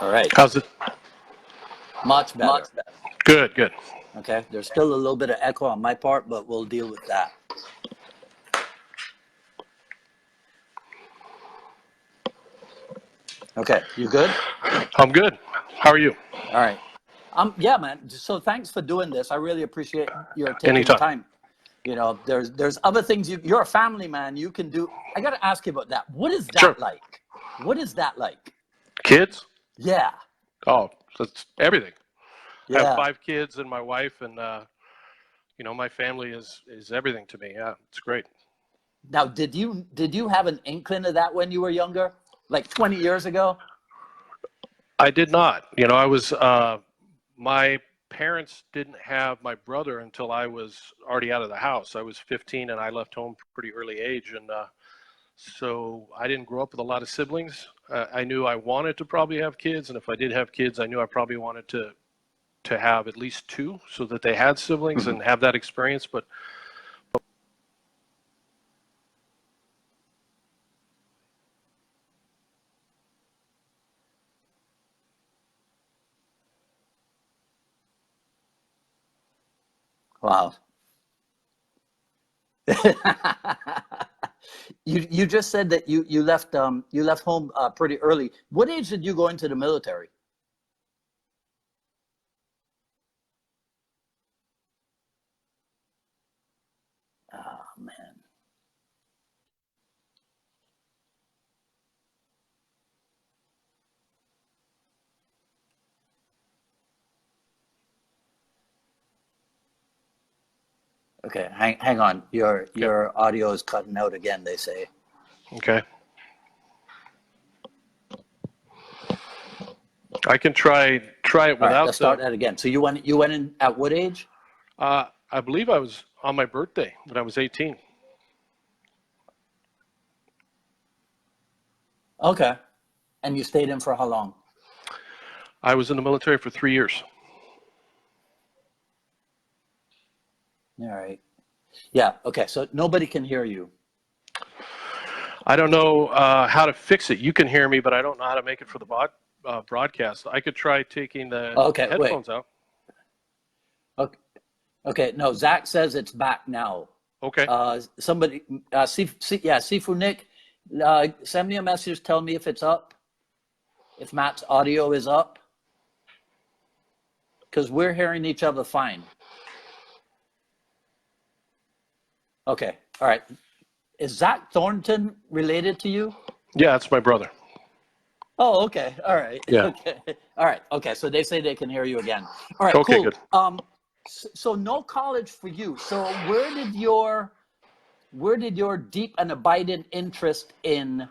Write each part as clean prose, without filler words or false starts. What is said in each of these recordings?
All right. How's it? Much better. Much better. Good, good. Okay. There's still a little bit of echo on my part, but we'll deal with that. Okay. You good? I'm good. How are you? All right. Yeah, man. So thanks for doing this. I really appreciate your taking Anytime. the time. You know, there's other things you're a family man. You can do. I got to ask you about that. What is that Sure. like? What is that like? Kids? Yeah. Oh, that's everything. Yeah. I have 5 kids and my wife, and you know, my family is everything to me. Yeah, it's great. Now, did you have an inkling of that when you were younger, like 20 years ago? I did not. You know, I was my parents didn't have my brother until I was already out of the house. I was 15 and I left home pretty early age, and so I didn't grow up with a lot of siblings. I knew I wanted to probably have kids, and if I did have kids, I knew I probably wanted to have at least 2 so that they had siblings and have that experience. But Wow. You just said that you left home pretty early. What age did you go into the military? Oh man. Okay, hang on. Your audio is cutting out again, they say. okay, I can try it without. All right, let's start that again. So you went in at what age? I believe I was on my birthday when I was 18. Okay. And you stayed in for how long? I was in the military for 3 years. All right. Yeah. Okay. So nobody can hear you. I don't know how to fix it. You can hear me, but I don't know how to make it for the broadcast. I could try taking the headphones out. Okay. Okay. No, Zach says it's back now. Okay. Somebody, Sifu Nick, send me a message. Tell me if it's up. If Matt's audio is up, because we're hearing each other fine. Okay. All right. Is Zach Thornton related to you? Yeah, that's my brother. Oh, okay. All right. Yeah. Okay. All right. Okay. So they say they can hear you again. All right. Okay, cool. good. So no college for you. So where did your deep and abiding interest in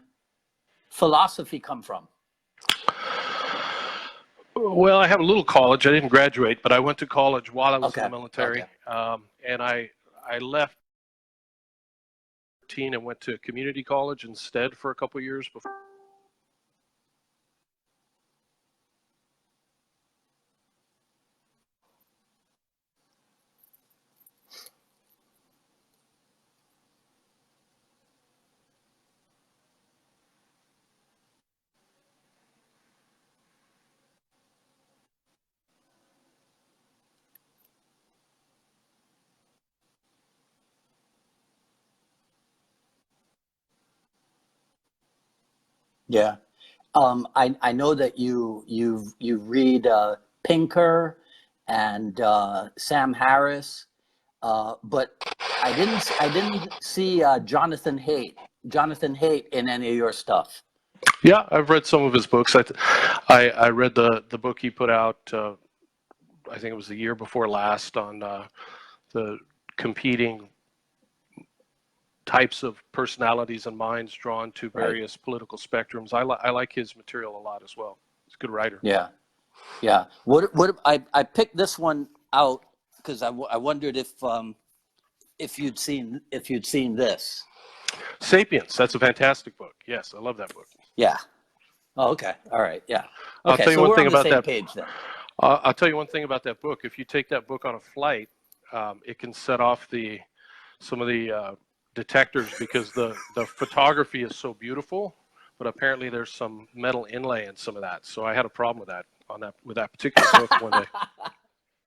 philosophy come from? Well, I had a little college. I didn't graduate, but I went to college while I was in the military. Okay. And I left and went to community college instead for a couple of years before. Yeah. I know that you read Pinker and Sam Harris, but I didn't see Jonathan Haidt in any of your stuff. Yeah, I've read some of his books. I read the book he put out. I think it was the year before last on the competing types of personalities and minds drawn to various political spectrums. I like his material a lot as well. He's a good writer. Yeah, yeah. What I picked this one out because I wondered if you'd seen this. Sapiens. That's a fantastic book. Yes, I love that book. Yeah. Oh, okay. All right. Yeah. Okay. I'll tell you one thing about that page then. I'll tell you one thing about that book. If you take that book on a flight, it can set off some of the detectors because the photography is so beautiful, but apparently there's some metal inlay in some of that. So I had a problem with that particular book one day.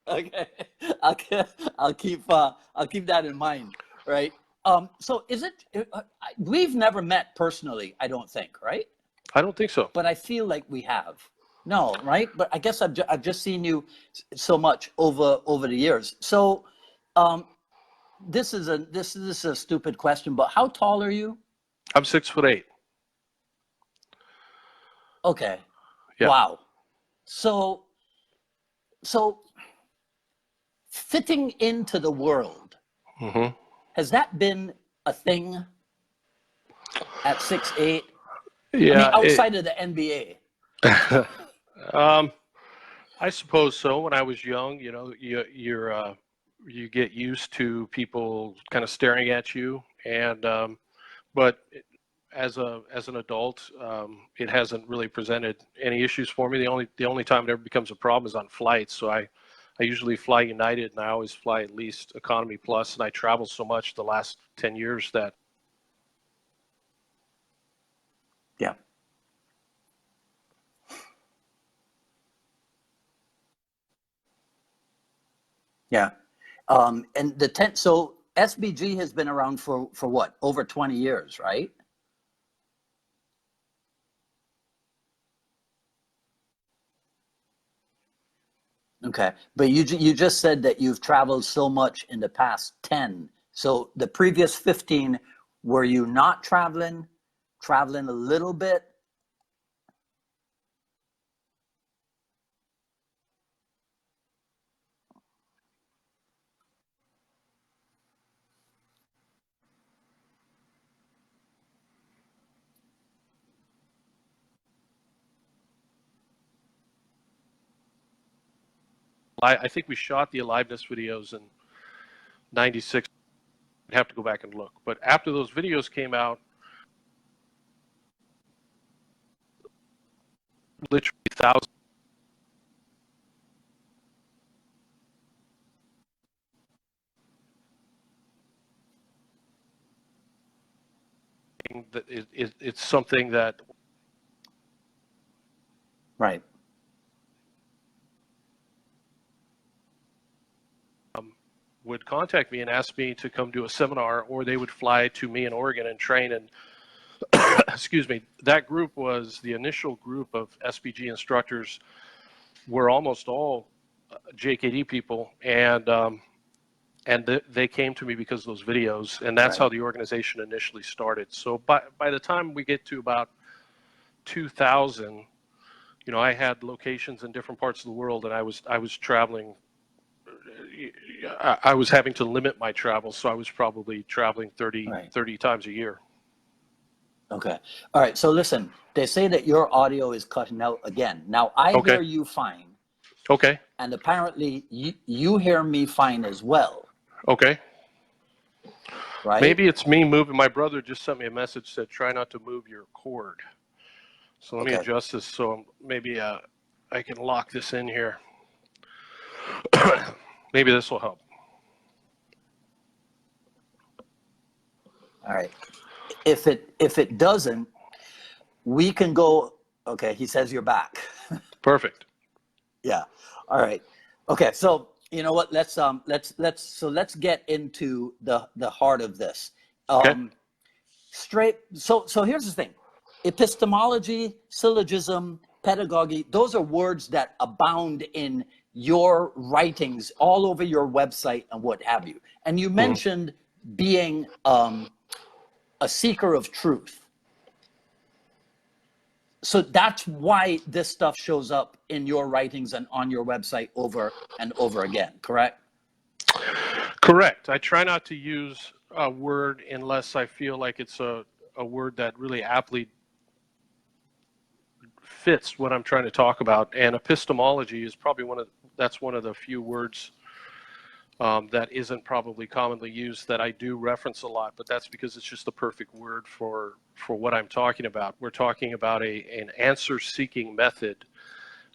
Okay, I'll keep that in mind, right? So is it? We've never met personally, I don't think, right? I don't think so. But I feel like we have. No, right? But I guess I've just seen you so much over the years. So, this is a stupid question, but how tall are you? I'm 6'8". Okay. Yeah. Wow. So fitting into the world, Mm-hmm. has that been a thing at 6'8"? Yeah. I mean, outside of the NBA. I suppose so. When I was young, you know, you get used to people kind of staring at you, and but as an adult, it hasn't really presented any issues for me. The only time it ever becomes a problem is on flights. So I usually fly United, and I always fly at least Economy Plus, and I travel so much the last 10 years that. Yeah. Yeah. And so SBG has been around for what? Over 20 years, right? Okay. But you just said that you've traveled so much in the past 10. So the previous 15, were you not traveling a little bit? I think we shot the Aliveness videos in '96. I'd have to go back and look. But after those videos came out, literally thousands that it's something that Right. would contact me and ask me to come do a seminar, or they would fly to me in Oregon and train. And excuse me, that group was the initial group of SBG instructors were almost all JKD people, and they came to me because of those videos, and that's Right. how the organization initially started. So by the time we get to about 2000, you know, I had locations in different parts of the world, and I was traveling. I was having to limit my travel, so I was probably traveling 30 times a year. Okay. All right. So listen, they say that your audio is cutting out again. Now I hear you fine. Okay. And apparently you hear me fine as well. Okay. Right? Maybe it's me moving. My brother just sent me a message, said try not to move your cord. So let me adjust this so maybe I can lock this in here. Maybe this will help. All right. If it doesn't, we can go. Okay. He says you're back. Perfect. Yeah. All right. Okay. So you know what? Let's get into the heart of this. Straight. So here's the thing: epistemology, syllogism, pedagogy. Those are words that abound in your writings all over your website and what have you. And you mentioned being a seeker of truth. So that's why this stuff shows up in your writings and on your website over and over again, correct? Correct. I try not to use a word unless I feel like it's a word that really aptly fits what I'm trying to talk about. And epistemology is probably one of the few words that isn't probably commonly used that I do reference a lot, but that's because it's just the perfect word for what I'm talking about. We're talking about an answer-seeking method,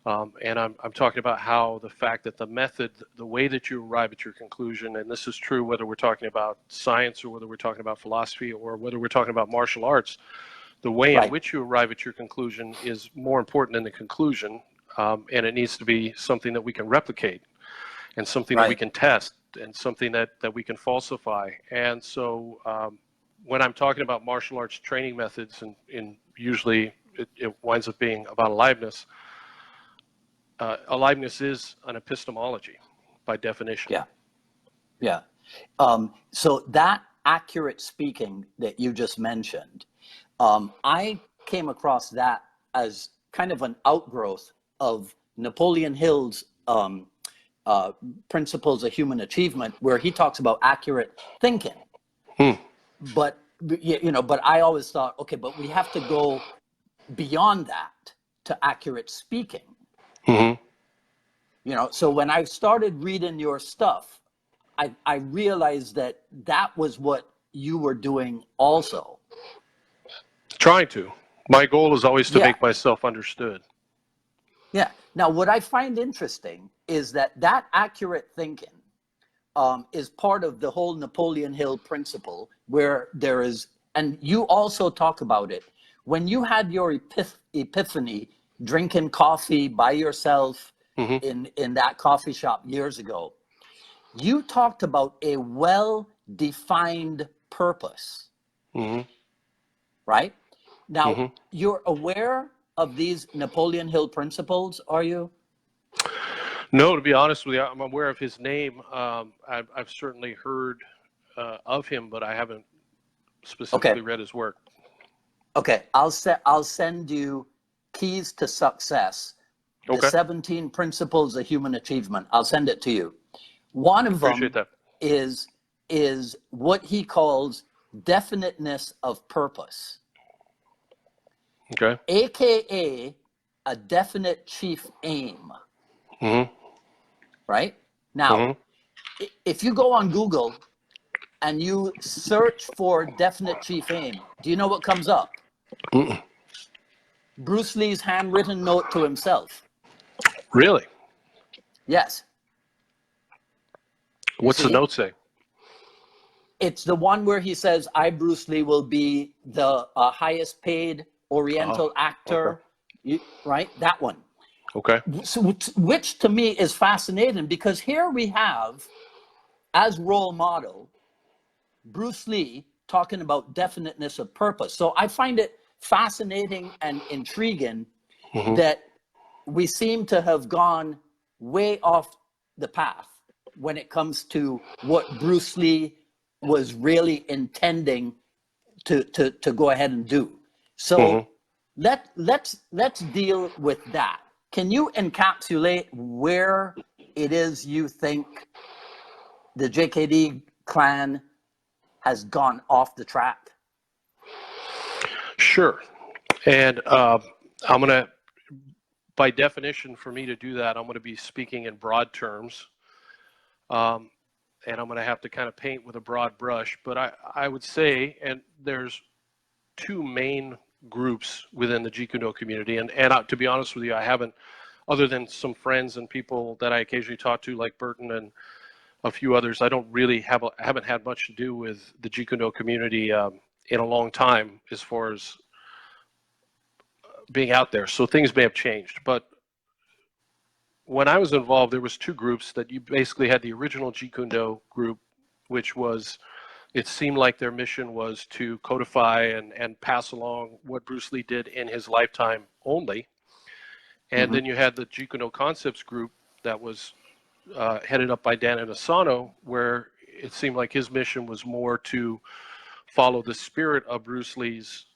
and I'm talking about how the fact that the method, the way that you arrive at your conclusion, and this is true whether we're talking about science or whether we're talking about philosophy or whether we're talking about martial arts, The way in Right. which you arrive at your conclusion is more important than the conclusion, and it needs to be something that we can replicate, and something that we Right. can test, and something that we can falsify. And so when I'm talking about martial arts training methods, and usually it winds up being about aliveness, aliveness is an epistemology by definition. Yeah. Yeah. So that accurate speaking that you just mentioned, I came across that as kind of an outgrowth of Napoleon Hill's Principles of Human Achievement, where he talks about accurate thinking. But but I always thought, okay, but we have to go beyond that to accurate speaking. So when I started reading your stuff, I realized that was what you were doing also. Trying to. My goal is always to Yeah. make myself understood. Yeah. Now, what I find interesting is that accurate thinking is part of the whole Napoleon Hill principle, where there is, and you also talk about it, when you had your epiphany drinking coffee by yourself in that coffee shop years ago, you talked about a well-defined purpose, right? Now, you're aware of these Napoleon Hill principles, are you? No, to be honest with you, I'm aware of his name. I've certainly heard of him, but I haven't specifically read his work. Okay, I'll send you Keys to Success, the 17 Principles of Human Achievement. I'll send it to you. One of them is what he calls definiteness of purpose. Okay. AKA a definite chief aim. Right? Now, if you go on Google and you search for definite chief aim, do you know what comes up? Bruce Lee's handwritten note to himself. Really? Yes. What's the note say? It's the one where he says, I, Bruce Lee, will be the highest paid Oriental actor. Right? That one. Okay. So, which to me is fascinating, because here we have, as role model, Bruce Lee talking about definiteness of purpose. So I find it fascinating and intriguing that we seem to have gone way off the path when it comes to what Bruce Lee was really intending to go ahead and do. So let's deal with that. Can you encapsulate where it is you think the JKD clan has gone off the track? Sure. And I'm going to, by definition, for me to do that, I'm going to be speaking in broad terms. And I'm going to have to kind of paint with a broad brush. But I would say, and there's two main groups within the Jeet Kune Do community. And to be honest with you, I haven't, other than some friends and people that I occasionally talk to, like Burton and a few others, I don't really haven't had much to do with the Jeet Kune Do community in a long time, as far as being out there. So things may have changed. But when I was involved, there was two groups. That you basically had the original Jeet Kune Do group, which was, it seemed like their mission was to codify and pass along what Bruce Lee did in his lifetime only. And then you had the Jeet Kune Do Concepts group that was headed up by Dan Asano, where it seemed like his mission was more to follow the spirit of Bruce Lee's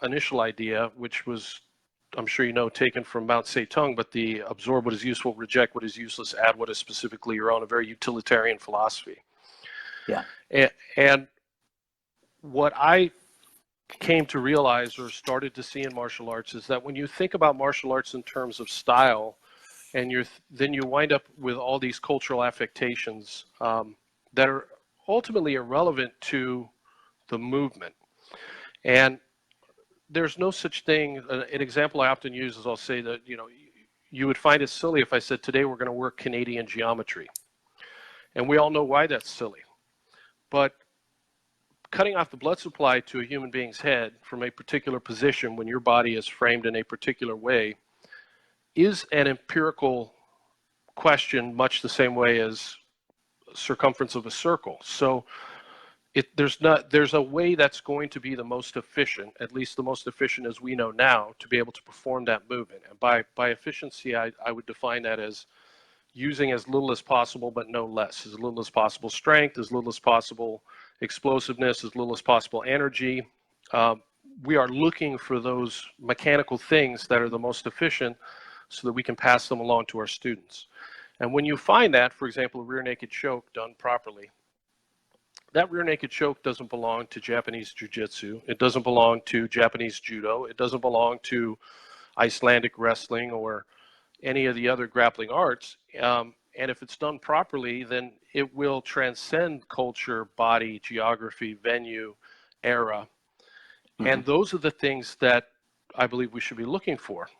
initial idea, which was, I'm sure you know, taken from Mao Zedong, but the absorb what is useful, reject what is useless, add what is specifically your own, a very utilitarian philosophy. Yeah. And what I came to realize, or started to see in martial arts, is that when you think about martial arts in terms of style, and then you wind up with all these cultural affectations that are ultimately irrelevant to the movement. And there's no such thing. An example I often use is, I'll say that, you would find it silly if I said, today we're going to work Canadian geometry. And we all know why that's silly. But cutting off the blood supply to a human being's head from a particular position when your body is framed in a particular way is an empirical question, much the same way as circumference of a circle. So there's a way that's going to be the most efficient, at least the most efficient as we know now, to be able to perform that movement. And by efficiency, I would define that as using as little as possible, but no less. As little as possible strength, as little as possible explosiveness, as little as possible energy. We are looking for those mechanical things that are the most efficient so that we can pass them along to our students. And when you find that, for example, a rear naked choke done properly, that rear naked choke doesn't belong to Japanese jiu-jitsu. It doesn't belong to Japanese judo. It doesn't belong to Icelandic wrestling or any of the other grappling arts. And if it's done properly, then it will transcend culture, body, geography, venue, era. And those are the things that I believe we should be looking for.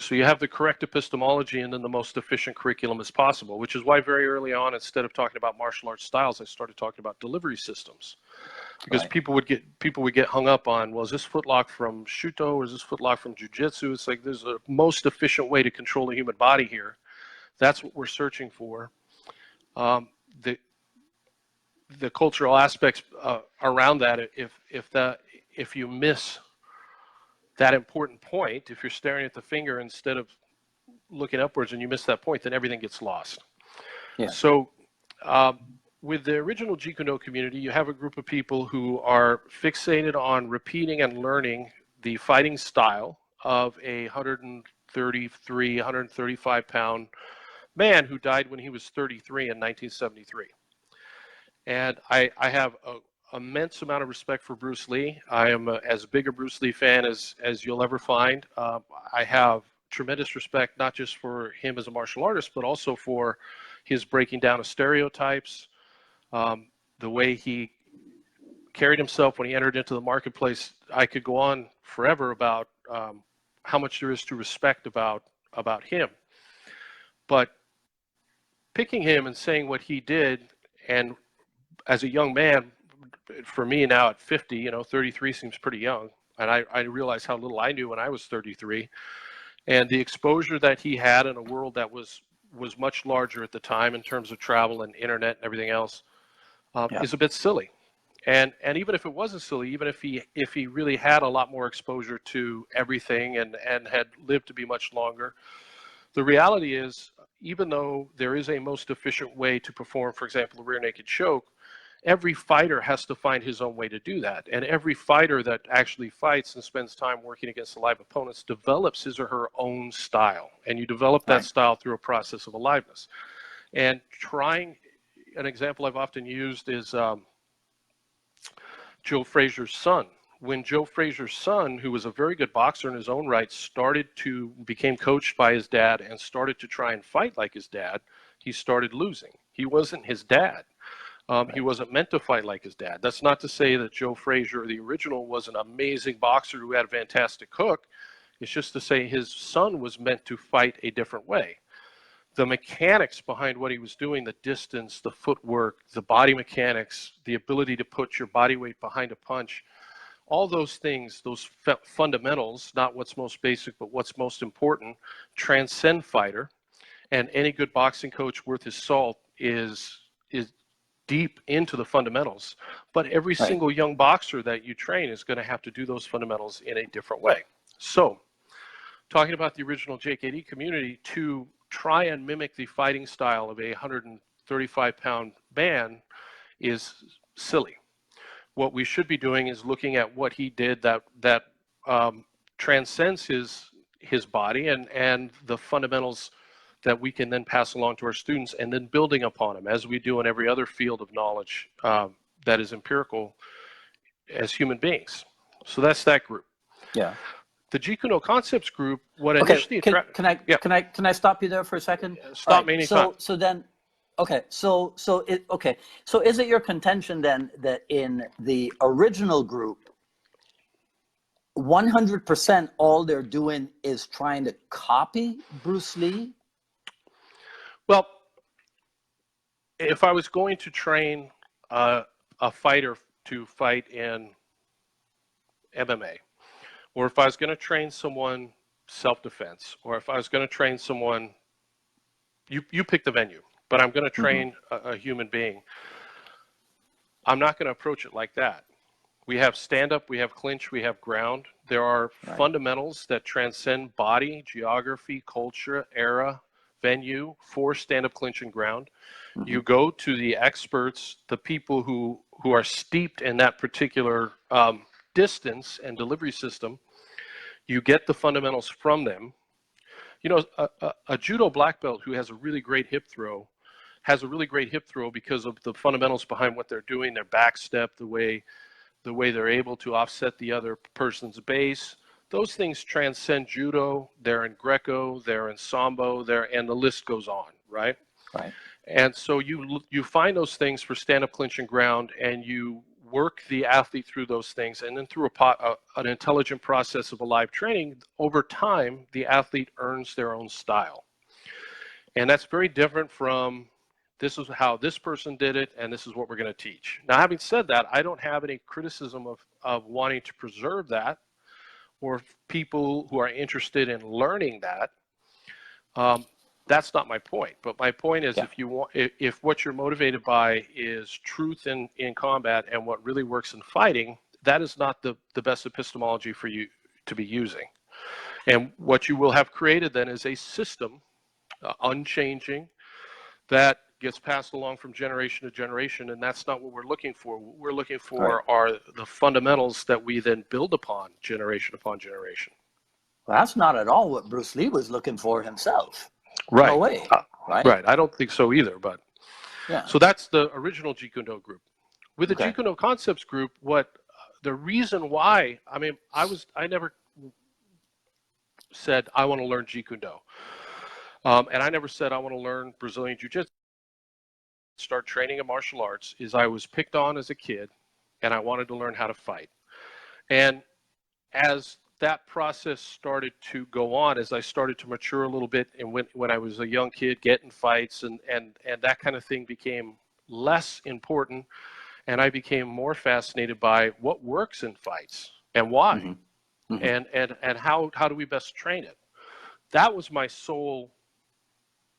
So you have the correct epistemology and then the most efficient curriculum as possible, which is why very early on, instead of talking about martial arts styles, I started talking about delivery systems. Because people would get hung up on, well, is this footlock from Shuto or is this footlock from Jiu-Jitsu? It's like there's a most efficient way to control the human body here. That's what we're searching for. The cultural aspects around that, if you miss that important point, if you're staring at the finger instead of looking upwards and you miss that point, then everything gets lost. Yeah. So with the original Jeet Kune Do community, you have a group of people who are fixated on repeating and learning the fighting style of a 133, 135 pound man who died when he was 33 in 1973. And I have an immense amount of respect for Bruce Lee. I am as big a Bruce Lee fan as you'll ever find. I have tremendous respect, not just for him as a martial artist, but also for his breaking down of stereotypes, the way he carried himself when he entered into the marketplace. I could go on forever about how much there is to respect about him. But picking him and saying what he did, and as a young man, for me now at 50, 33 seems pretty young. And I realize how little I knew when I was 33. And the exposure that he had in a world that was much larger at the time in terms of travel and internet and everything else is a bit silly. And even if it wasn't silly, even if he really had a lot more exposure to everything and had lived to be much longer, the reality is, even though there is a most efficient way to perform, for example, a rear naked choke, every fighter has to find his own way to do that. And every fighter that actually fights and spends time working against live opponents develops his or her own style. And you develop that style through a process of aliveness. And an example I've often used is Joe Frazier's son. When Joe Frazier's son, who was a very good boxer in his own right, became coached by his dad and started to try and fight like his dad, he started losing. He wasn't his dad. He wasn't meant to fight like his dad. That's not to say that Joe Frazier, the original, was an amazing boxer who had a fantastic hook. It's just to say his son was meant to fight a different way. The mechanics behind what he was doing, the distance, the footwork, the body mechanics, the ability to put your body weight behind a punch, all those things, those fundamentals, not what's most basic, but what's most important, transcend fighter. And any good boxing coach worth his salt is deep into the fundamentals, but every single young boxer that you train is going to have to do those fundamentals in a different way. So talking about the original JKD community, to try and mimic the fighting style of a 135-pound man is silly. What we should be doing is looking at what he did that transcends his body and the fundamentals that we can then pass along to our students, and then building upon them, as we do in every other field of knowledge that is empirical as human beings. So that's that group. Yeah. The Jeet Kune Do Concepts group, what initially can I stop you there for a second? Stop me anytime. So then, so is it your contention then that in the original group, 100% all they're doing is trying to copy Bruce Lee? Well, if I was going to train a fighter to fight in MMA, or if I was going to train someone self-defense, or if I was going to train someone, you pick the venue, but I'm going to train a human being, I'm not going to approach it like that. We have stand-up, we have clinch, we have ground. There are fundamentals that transcend body, geography, culture, era, venue for stand-up, clinch, and ground. You go to the experts, the people who are steeped in that particular distance and delivery system. You get the fundamentals from them. You know, a judo black belt who has a really great hip throw has a really great hip throw because of the fundamentals behind what they're doing, their back step, the way they're able to offset the other person's base. Those things transcend judo. They're in Greco, they're in Sambo, and the list goes on, right? Right. And so you find those things for stand-up, clinch, and ground, and you work the athlete through those things, and then through an intelligent process of alive training, over time, the athlete earns their own style. And that's very different from, this is how this person did it, and this is what we're going to teach. Now, having said that, I don't have any criticism of wanting to preserve that, or people who are interested in learning that. That's not my point. But my point is, if what you're motivated by is truth in combat and what really works in fighting, that is not the best epistemology for you to be using. And what you will have created then is a system, unchanging, that gets passed along from generation to generation, and that's not what we're looking for. What we're looking for are the fundamentals that we then build upon generation. Well, that's not at all what Bruce Lee was looking for himself. Right. No way. Right. Right. I don't think so either. But yeah. So that's the original Jeet Kune Do group. With the Jeet Kune Do Concepts group, the reason why, I never said I want to learn Jeet Kune Do, and I never said I want to learn Brazilian Jiu-Jitsu. Start training in martial arts is I was picked on as a kid, and I wanted to learn how to fight. And as that process started to go on, as I started to mature a little bit, and when I was a young kid, get in fights and that kind of thing became less important, and I became more fascinated by what works in fights and why, and how do we best train it. That was my sole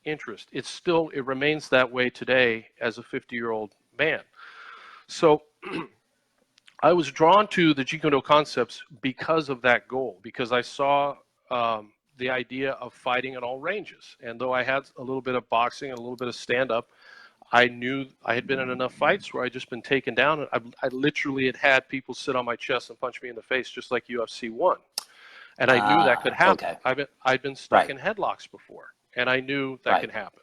interest. It remains that way today as a 50-year-old man. So I was drawn to the Jeet Kune Do Concepts because of that goal, because I saw the idea of fighting at all ranges. And though I had a little bit of boxing and a little bit of stand-up, I knew I had been in enough fights where I'd just been taken down. I literally had people sit on my chest and punch me in the face, just like UFC 1. And I knew that could happen. Okay. I'd been stuck in headlocks before, and I knew that could happen.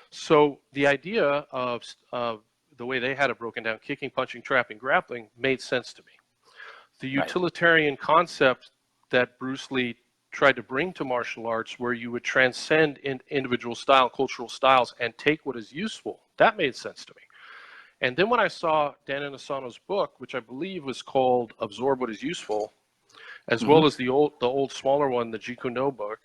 So the idea of the way they had it broken down, kicking, punching, trapping, grappling, made sense to me. The utilitarian concept that Bruce Lee tried to bring to martial arts, where you would transcend individual style, cultural styles, and take what is useful, that made sense to me. And then when I saw Dan Inosanto's book, which I believe was called Absorb What Is Useful, as well as the old smaller one, the Jeet Kune Do book,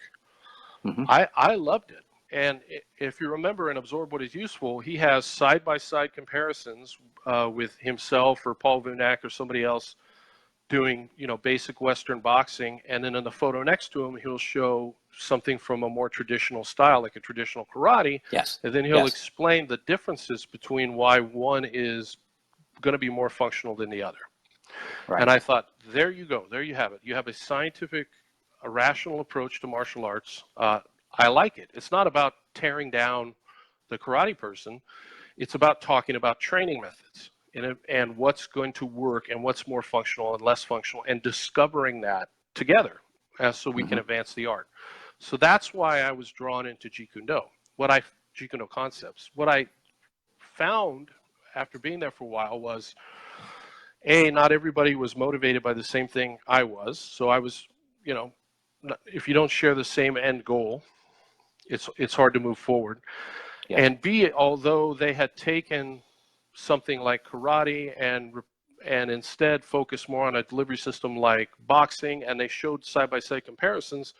I loved it. And if you remember in Absorb What Is Useful, he has side-by-side comparisons with himself or Paul Vunak or somebody else doing, basic Western boxing. And then in the photo next to him, he'll show something from a more traditional style, like a traditional karate. Yes. And then he'll explain the differences between why one is going to be more functional than the other. Right. And I thought, there you go. There you have it. You have a scientific, a rational approach to martial arts. I like it. It's not about tearing down the karate person. It's about talking about training methods and what's going to work and what's more functional and less functional, and discovering that together so we can advance the art. So that's why I was drawn into Jeet Kune Do. Jeet Kune Do Concepts. What I found after being there for a while was, not everybody was motivated by the same thing I was. So I was, if you don't share the same end goal, it's hard to move forward. Yeah. And B, although they had taken something like karate and instead focused more on a delivery system like boxing, and they showed side-by-side comparisons,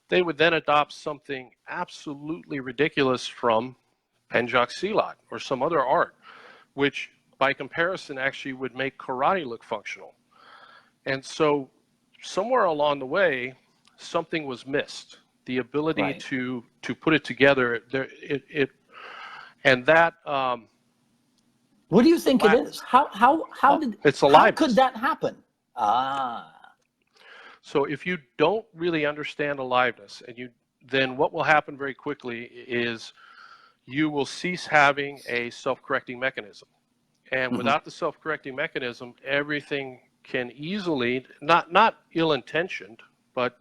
they would then adopt something absolutely ridiculous from Penjak Silat or some other art, which by comparison, actually would make karate look functional. And so somewhere along the way, something was missed. The ability Right. to put it together, and that. What do you think it is? It's how aliveness. could that happen? Ah. So if you don't really understand aliveness, then what will happen very quickly is you will cease having a self-correcting mechanism. And without the self-correcting mechanism, everything can easily, not ill-intentioned, but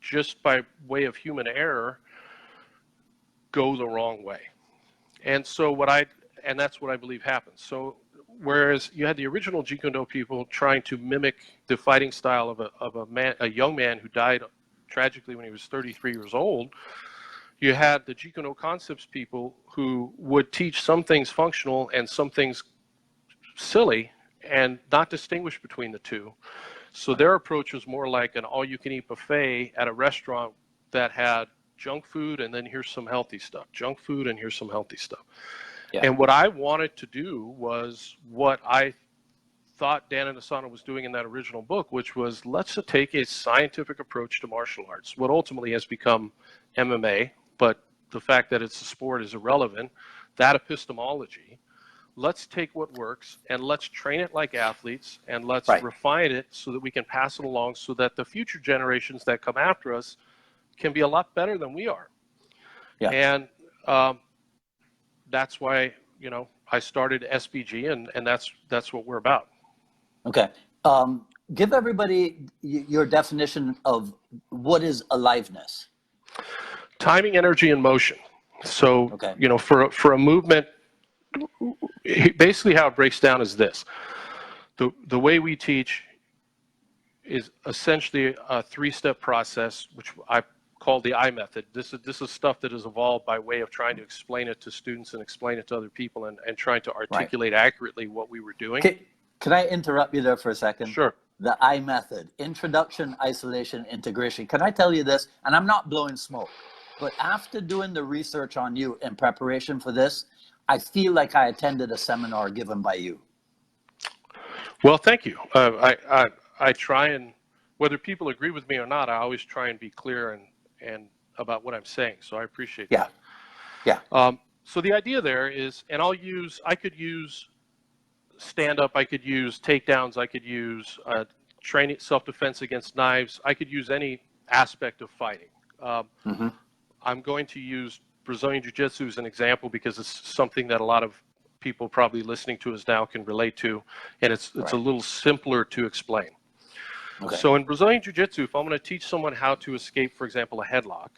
just by way of human error, go the wrong way. And so that's what I believe happens. So whereas you had the original Jeet Kune Do people trying to mimic the fighting style of a young man who died tragically when he was 33 years old, you had the Jeet Kune Do Concepts people who would teach some things functional and some things silly and not distinguish between the two. So their approach was more like an all-you-can-eat buffet at a restaurant that had junk food and then here's some healthy stuff, junk food and here's some healthy stuff. Yeah. And what I wanted to do was what I thought Dan Inosanto was doing in that original book, which was let's take a scientific approach to martial arts, what ultimately has become MMA, but the fact that it's a sport is irrelevant, that epistemology. Let's take what works and let's train it like athletes and let's refine it so that we can pass it along so that the future generations that come after us can be a lot better than we are. Yeah. And that's why, I started SBG and that's what we're about. Okay. Give everybody your definition of what is aliveness. Timing, energy, and motion. So, for a movement, basically how it breaks down is this. The way we teach is essentially a three-step process, which I call the I method. This is stuff that has evolved by way of trying to explain it to students and explain it to other people and trying to articulate accurately what we were doing. Can I interrupt you there for a second? Sure. The I method, introduction, isolation, integration. Can I tell you this? And I'm not blowing smoke, but after doing the research on you in preparation for this, I feel like I attended a seminar given by you. Well, thank you. I try and, whether people agree with me or not, I always try and be clear and about what I'm saying. So I appreciate that. Yeah. So the idea there is, and I could use stand-up, I could use takedowns, I could use training, self-defense against knives. I could use any aspect of fighting. I'm going to use Brazilian Jiu-Jitsu as an example because it's something that a lot of people probably listening to us now can relate to, and it's a little simpler to explain. Okay. So in Brazilian Jiu-Jitsu, if I'm going to teach someone how to escape, for example, a headlock,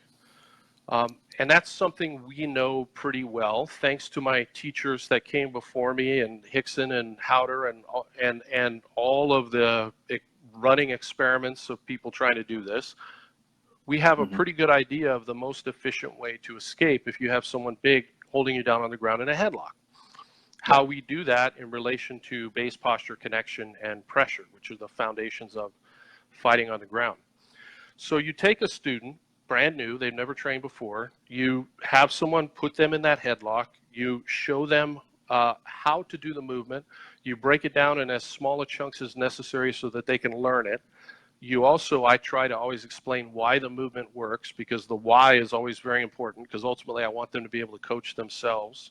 and that's something we know pretty well, thanks to my teachers that came before me, and Hickson and Howder and all of the running experiments of people trying to do this. We have a pretty good idea of the most efficient way to escape if you have someone big holding you down on the ground in a headlock. How we do that in relation to base posture, connection, and pressure, which are the foundations of fighting on the ground. So you take a student, brand new, they've never trained before, you have someone put them in that headlock, you show them how to do the movement, you break it down in as small a chunks as necessary so that they can learn it. I try to always explain why the movement works, because the why is always very important, because ultimately I want them to be able to coach themselves.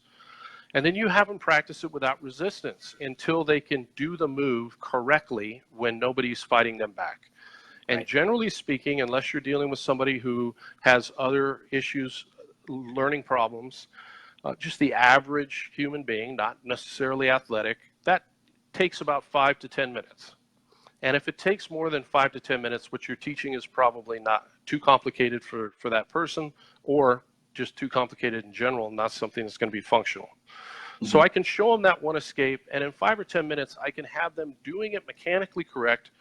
And then you have them practice it without resistance until they can do the move correctly when nobody's fighting them back. And generally speaking, unless you're dealing with somebody who has other issues, learning problems, just the average human being, not necessarily athletic, that takes about 5 to 10 minutes. And if it takes more than 5 to 10 minutes, what you're teaching is probably not too complicated for that person, or just too complicated in general, not something that's going to be functional. So I can show them that one escape, and in 5 or 10 minutes, I can have them doing it mechanically correct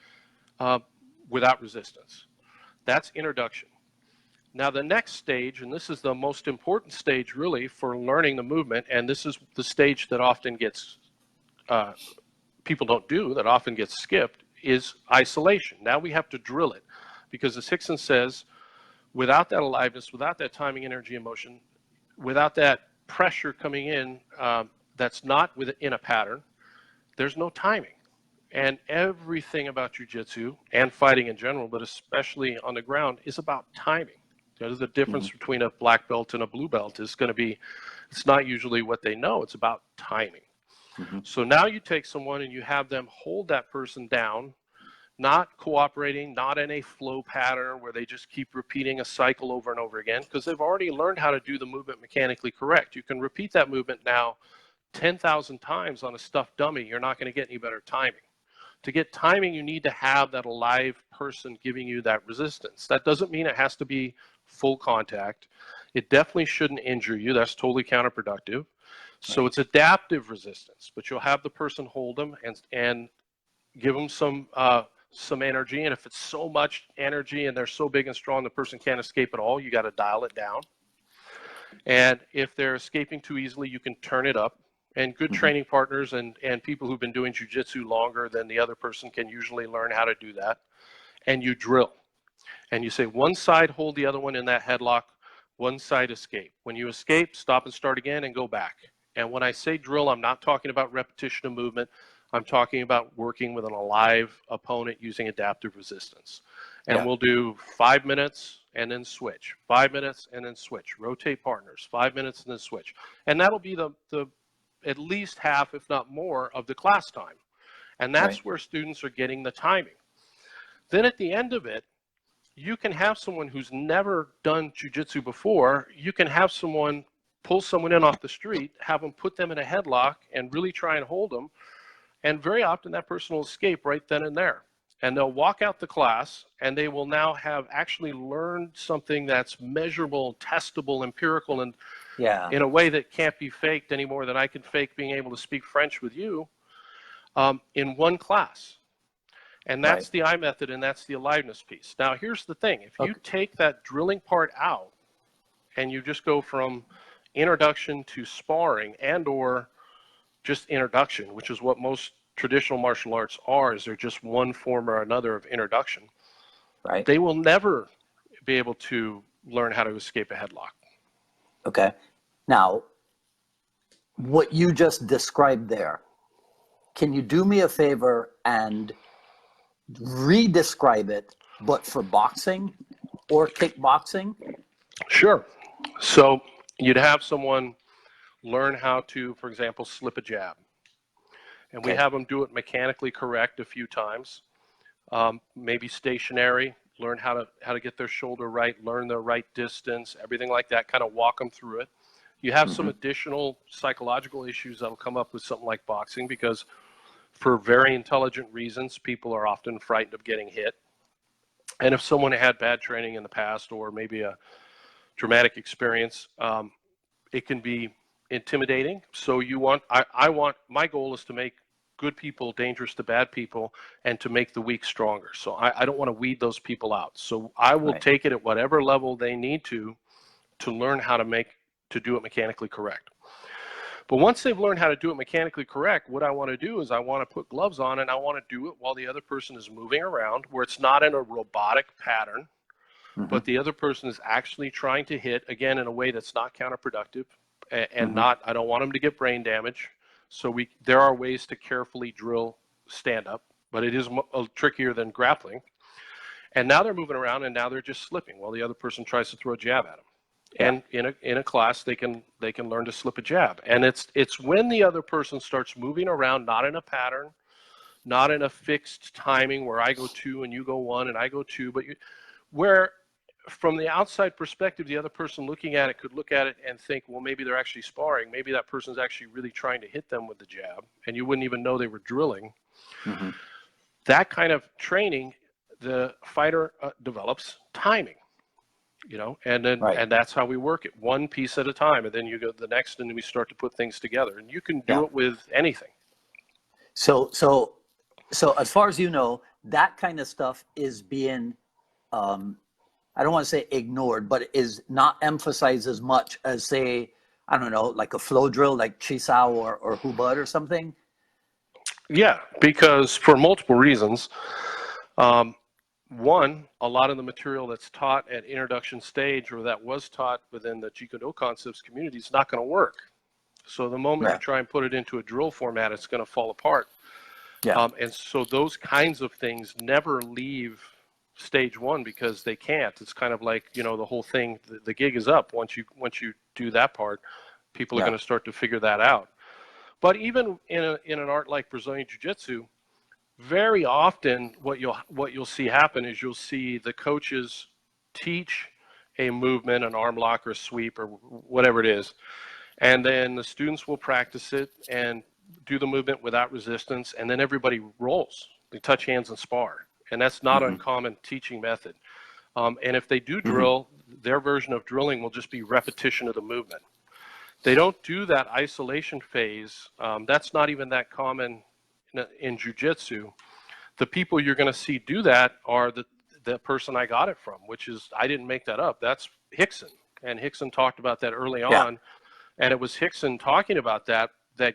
without resistance. That's introduction. Now the next stage, and this is the most important stage really for learning the movement, and this is the stage that often gets, people don't do, that often gets skipped, is isolation. Now we have to drill it, because as Hickson says, without that aliveness, without that timing, energy, and motion, without that pressure coming in that's not within a pattern, there's no timing. And everything about jiu-jitsu and fighting in general, but especially on the ground, is about timing. There's a difference between a black belt and a blue belt. It's going to be, it's not usually what they know. It's about timing. So now you take someone and you have them hold that person down, not cooperating, not in a flow pattern where they just keep repeating a cycle over and over again, because they've already learned how to do the movement mechanically correct. You can repeat that movement now 10,000 times on a stuffed dummy. You're not going to get any better timing. To get timing, you need to have that alive person giving you that resistance. That doesn't mean it has to be full contact. It definitely shouldn't injure you. That's totally counterproductive. So it's adaptive resistance, but you'll have the person hold them and give them some energy. And if it's so much energy and they're so big and strong, the person can't escape at all, you got to dial it down. And if they're escaping too easily, you can turn it up. And good training partners and people who've been doing jiu-jitsu longer than the other person can usually learn how to do that. And you drill. And you say one side, hold the other one in that headlock, one side escape. When you escape, stop and start again and go back. And when I say drill, I'm not talking about repetition of movement. I'm talking about working with an alive opponent using adaptive resistance. And we'll do 5 minutes and then switch. 5 minutes and then switch. Rotate partners. 5 minutes and then switch. And that'll be the at least half, if not more, of the class time. And that's where students are getting the timing. Then at the end of it, you can have someone who's never done jiu-jitsu before, you can have someone pull someone in off the street, have them put them in a headlock and really try and hold them. And very often that person will escape right then and there. And they'll walk out the class and they will now have actually learned something that's measurable, testable, empirical, and in a way that can't be faked any more than I can fake being able to speak French with you in one class. And that's the I method, and that's the aliveness piece. Now, here's the thing. If you take that drilling part out and you just go from introduction to sparring and or just introduction, which is what most traditional martial arts are, is they're just one form or another of introduction. They will never be able to learn how to escape a headlock. Okay. Now, what you just described there, can you do me a favor and re-describe it, but for boxing or kickboxing? Sure. So you'd have someone learn how to, for example, slip a jab. And we have them do it mechanically correct a few times. Maybe stationary, learn how to get their shoulder right, learn the right distance, everything like that, kind of walk them through it. You have some additional psychological issues that'll come up with something like boxing because for very intelligent reasons, people are often frightened of getting hit. And if someone had bad training in the past or maybe a traumatic experience, it can be intimidating. So my goal is to make good people dangerous to bad people and to make the weak stronger. So I don't want to weed those people out. So I will take it at whatever level they need to learn how to do it mechanically correct. But once they've learned how to do it mechanically correct, what I want to do is I want to put gloves on and I want to do it while the other person is moving around where it's not in a robotic pattern, but the other person is actually trying to hit, again, in a way that's not counterproductive and I don't want them to get brain damage. So there are ways to carefully drill stand up, but it is trickier than grappling. And now they're moving around and now they're just slipping while the other person tries to throw a jab at them. And in a class, they can learn to slip a jab. And it's when the other person starts moving around, not in a pattern, not in a fixed timing where I go 2 and you go 1 and I go 2, but where from the outside perspective, the other person looking at it could look at it and think, well, maybe they're actually sparring. Maybe that person's actually really trying to hit them with the jab, and you wouldn't even know they were drilling. That kind of training, the fighter develops timing. And then and that's how we work it, one piece at a time, and then you go to the next, and then we start to put things together, and you can do it with anything. So as far as you know, that kind of stuff is being, I don't want to say ignored, but is not emphasized as much as, say, I don't know, like a flow drill, like Chisao or Hubud or something. Yeah, because for multiple reasons. One, a lot of the material that's taught at introduction stage or that was taught within the Jeet Kune Do Concepts community is not going to work. So the moment you try and put it into a drill format, it's going to fall apart. Yeah. And so those kinds of things never leave stage one because they can't. It's kind of like, you know, the whole thing, the gig is up. Once you do that part, people are Yeah. going to start to figure that out. But even in an art like Brazilian Jiu-Jitsu, very often what you'll see happen is you'll see the coaches teach a movement, an arm lock or a sweep or whatever it is, and then the students will practice it and do the movement without resistance, and then everybody rolls. They touch hands and spar, and that's not an uncommon teaching method. And if they do drill, their version of drilling will just be repetition of the movement. They don't do that isolation phase. That's not even that common in jiu-jitsu. The people you're going to see do that are the person I got it from, which is, I didn't make that up. That's Hickson. And Hickson talked about that early on. And it was Hickson talking about that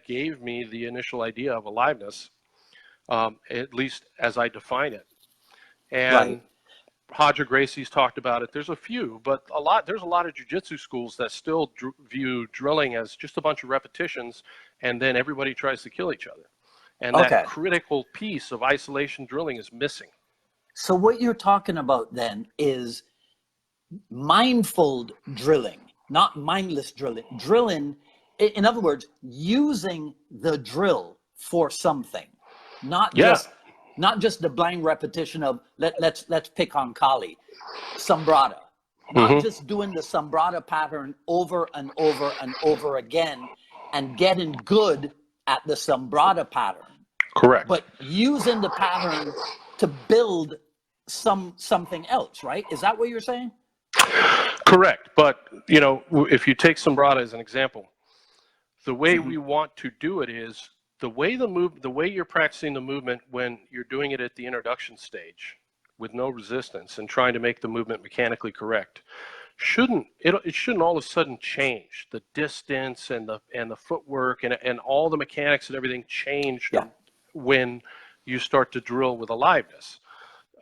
gave me the initial idea of aliveness, at least as I define it. And Hodger Gracie's talked about it. There's a few, but there's a lot of jiu-jitsu schools that still view drilling as just a bunch of repetitions, and then everybody tries to kill each other. And that critical piece of isolation drilling is missing. So what you're talking about then is mindful drilling, not mindless drilling. Drilling, in other words, using the drill for something, not just the blind repetition of let's pick on Kali, Sambrata. Not just doing the Sambrata pattern over and over and over again and getting good at the Sambrata pattern. Correct. But using the pattern to build something else, right? Is that what you're saying? Correct. But, you know, if you take Sambrata as an example, the way we want to do it is the way you're practicing the movement when you're doing it at the introduction stage with no resistance and trying to make the movement mechanically correct. It shouldn't all of a sudden change. The distance and the footwork and all the mechanics and everything change when you start to drill with aliveness.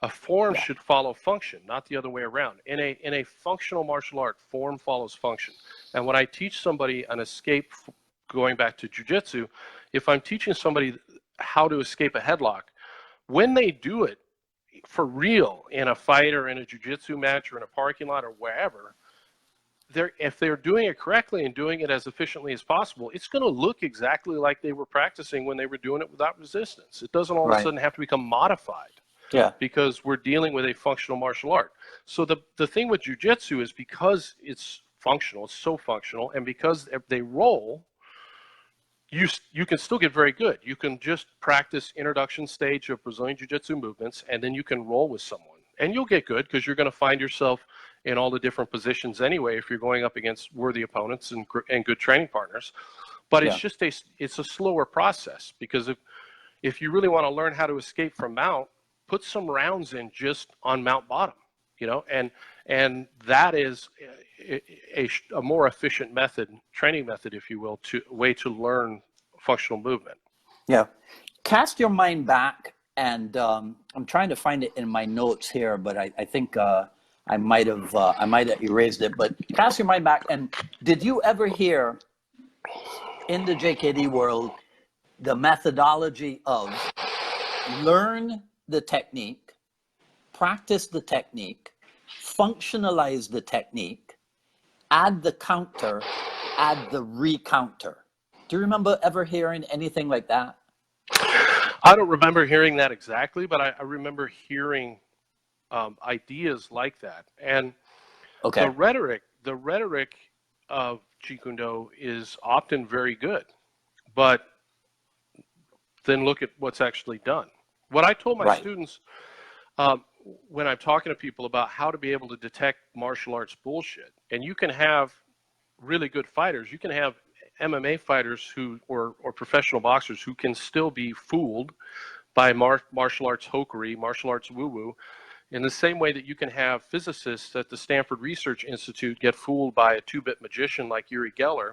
A form should follow function, not the other way around. In a functional martial art, form follows function. And when I teach somebody an escape, going back to jiu-jitsu, if I'm teaching somebody how to escape a headlock, when they do it for real in a fight or in a jiu-jitsu match or in a parking lot or wherever, if they're doing it correctly and doing it as efficiently as possible, it's going to look exactly like they were practicing when they were doing it without resistance. It doesn't all of a sudden have to become modified. Yeah. Because we're dealing with a functional martial art. So the thing with jiu-jitsu is because it's functional, it's so functional, and because they roll, you can still get very good. You can just practice introduction stage of Brazilian jiu-jitsu movements, and then you can roll with someone. And you'll get good because you're going to find yourself in all the different positions anyway if you're going up against worthy opponents and good training partners. But it's just it's a slower process, because if you really want to learn how to escape from mount, put some rounds in just on mount bottom, you know, and that is a more efficient method, training method, if you will, way to learn functional movement. Yeah. Cast your mind back, and I'm trying to find it in my notes here, but I think I might have erased it. But cast your mind back, and did you ever hear in the JKD world the methodology of learn the technique, practice the technique, functionalize the technique, add the counter, add the recounter? Do you remember ever hearing anything like that? I don't remember hearing that exactly, but I remember hearing ideas like that. And the rhetoric of Jeet Kune Do is often very good, but then look at what's actually done. What I told my students when I'm talking to people about how to be able to detect martial arts bullshit, and you can have really good fighters, you can have MMA fighters or professional boxers who can still be fooled by martial arts hokery, martial arts woo-woo, in the same way that you can have physicists at the Stanford Research Institute get fooled by a two-bit magician like Uri Geller,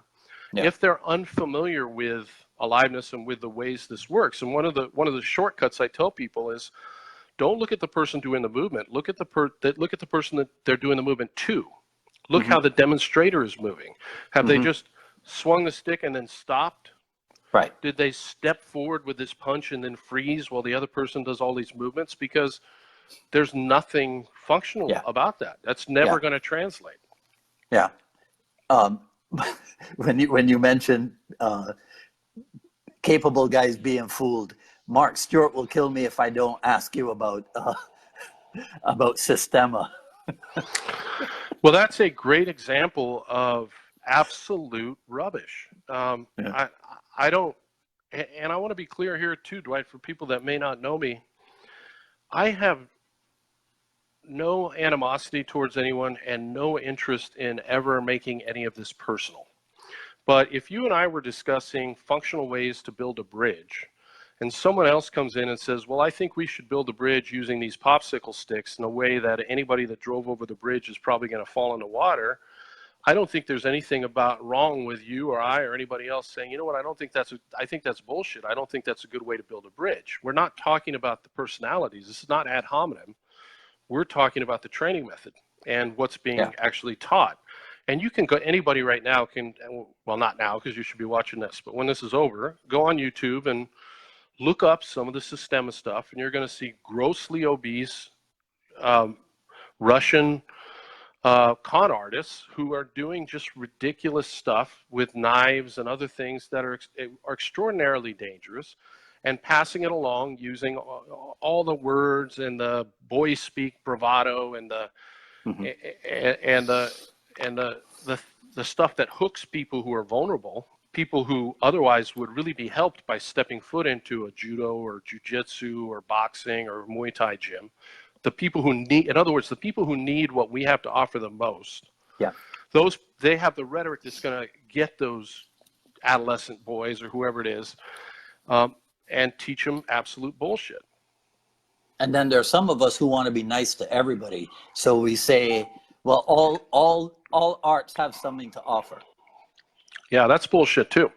if they're unfamiliar with aliveness and with the ways this works. And one of the shortcuts I tell people is, don't look at the person doing the movement. Look at the person that they're doing the movement to. Look how the demonstrator is moving. Have they just swung the stick and then stopped? Right. Did they step forward with this punch and then freeze while the other person does all these movements? Because there's nothing functional Yeah. about that. That's never Yeah. going to translate. Yeah. When you mention capable guys being fooled, Mark Stewart will kill me if I don't ask you about Systema. Well, that's a great example of absolute rubbish. Yeah. I don't, and I want to be clear here too, Dwight, for people that may not know me. I have no animosity towards anyone and no interest in ever making any of this personal. But if you and I were discussing functional ways to build a bridge, and someone else comes in and says, well, I think we should build a bridge using these popsicle sticks in a way that anybody that drove over the bridge is probably going to fall in the water, I don't think there's anything wrong with you or I or anybody else saying, you know what, I think that's bullshit. I don't think that's a good way to build a bridge. We're not talking about the personalities. This is not ad hominem. We're talking about the training method and what's being actually taught. And you can go, anybody right now can, well, not now because you should be watching this, but when this is over, go on YouTube and look up some of the Systema stuff, and you're going to see grossly obese Russian con artists who are doing just ridiculous stuff with knives and other things that are extraordinarily dangerous, and passing it along using all the words and the boy speak bravado and the the stuff that hooks people who are vulnerable, people who otherwise would really be helped by stepping foot into a judo or jujitsu or boxing or Muay Thai gym. The people who need, in other words, the people who need what we have to offer the most. Yeah. They have the rhetoric that's going to get those adolescent boys or whoever it is, and teach them absolute bullshit. And then there's some of us who want to be nice to everybody. So we say, well, all arts have something to offer. Yeah, that's bullshit too.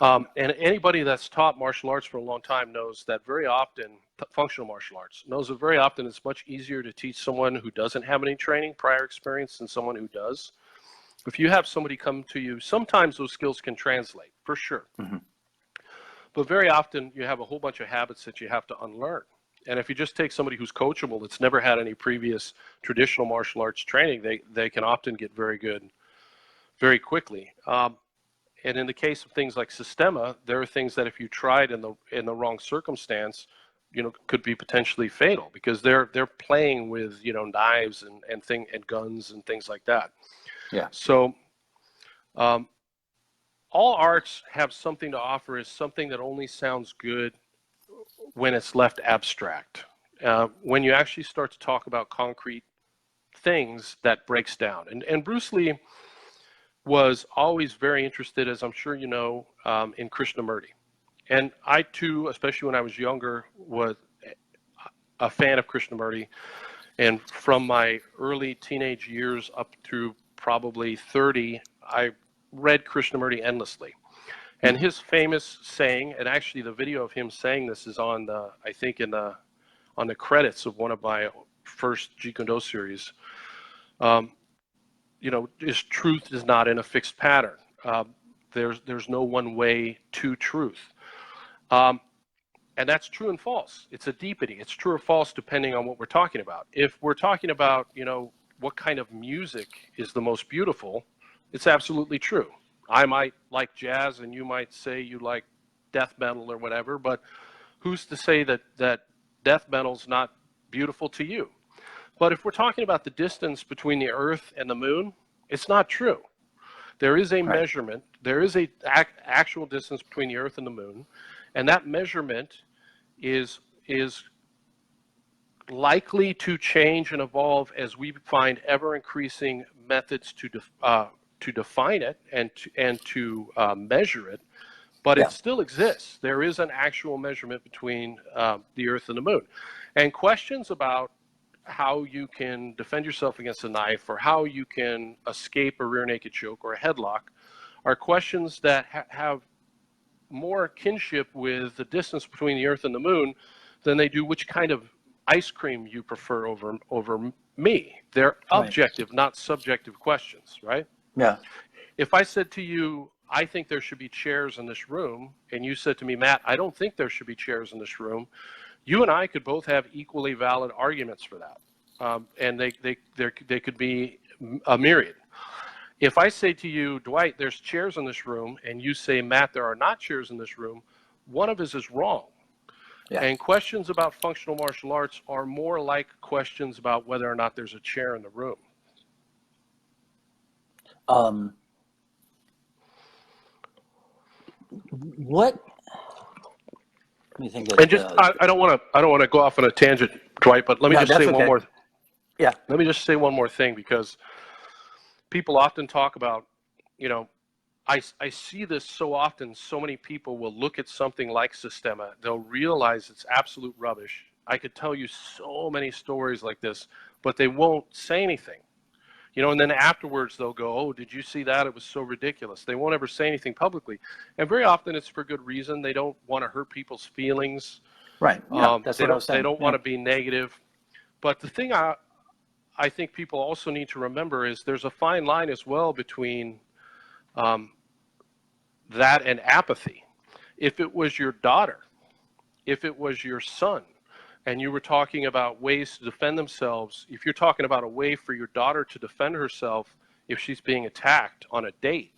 And anybody that's taught martial arts for a long time knows that very often, functional martial arts, knows that very often it's much easier to teach someone who doesn't have any training, prior experience, than someone who does. If you have somebody come to you, sometimes those skills can translate, for sure. But very often you have a whole bunch of habits that you have to unlearn. And if you just take somebody who's coachable, that's never had any previous traditional martial arts training, they can often get very good very quickly. And in the case of things like Systema, there are things that if you tried in the wrong circumstance, could be potentially fatal, because they're playing with knives and guns and things like that. Yeah. So all arts have something to offer, is something that only sounds good when it's left abstract. When you actually start to talk about concrete things, that breaks down. And Bruce Lee was always very interested, as I'm sure you know, in Krishnamurti. And I too, especially when I was younger, was a fan of Krishnamurti. And from my early teenage years up through probably 30, I read Krishnamurti endlessly. And his famous saying, and actually the video of him saying this is on the, I think on the credits of one of my first Jeet Kune Do series, is truth is not in a fixed pattern. There's no one way to truth. And that's true and false. It's a deepity. It's true or false depending on what we're talking about. If we're talking about, what kind of music is the most beautiful, it's absolutely true. I might like jazz and you might say you like death metal or whatever, but who's to say that death metal's not beautiful to you? But if we're talking about the distance between the Earth and the Moon, it's not true. There is a measurement. There is a actual distance between the Earth and the Moon, and that measurement is likely to change and evolve as we find ever increasing methods to define it and to measure it. But it still exists. There is an actual measurement between the Earth and the Moon, and questions about how you can defend yourself against a knife or how you can escape a rear naked choke or a headlock are questions that have more kinship with the distance between the Earth and the Moon than they do which kind of ice cream you prefer over me. They're objective, not subjective questions, right? Yeah. If I said to you, I think there should be chairs in this room, and you said to me, Matt, I don't think there should be chairs in this room, you and I could both have equally valid arguments for that. And they could be a myriad. If I say to you, Dwight, there's chairs in this room, and you say, Matt, there are not chairs in this room, one of us is wrong. Yeah. And questions about functional martial arts are more like questions about whether or not there's a chair in the room. What? Let me think. And just, I don't want to go off on a tangent, Dwight, but let me just say one more. Yeah. Let me just say one more thing, because people often talk about, you know, I see this so often. So many people will look at something like Systema. They'll realize it's absolute rubbish. I could tell you so many stories like this, but they won't say anything. You know, and then afterwards they'll go, oh, did you see that? It was so ridiculous. They won't ever say anything publicly. And very often it's for good reason. They don't want to hurt people's feelings. Right. Yeah, that's what I was saying. They don't want to be negative. But the thing I think people also need to remember is there's a fine line as well between that and apathy. If it was your daughter, if it was your son, and you were talking about ways to defend themselves, if you're talking about a way for your daughter to defend herself if she's being attacked on a date,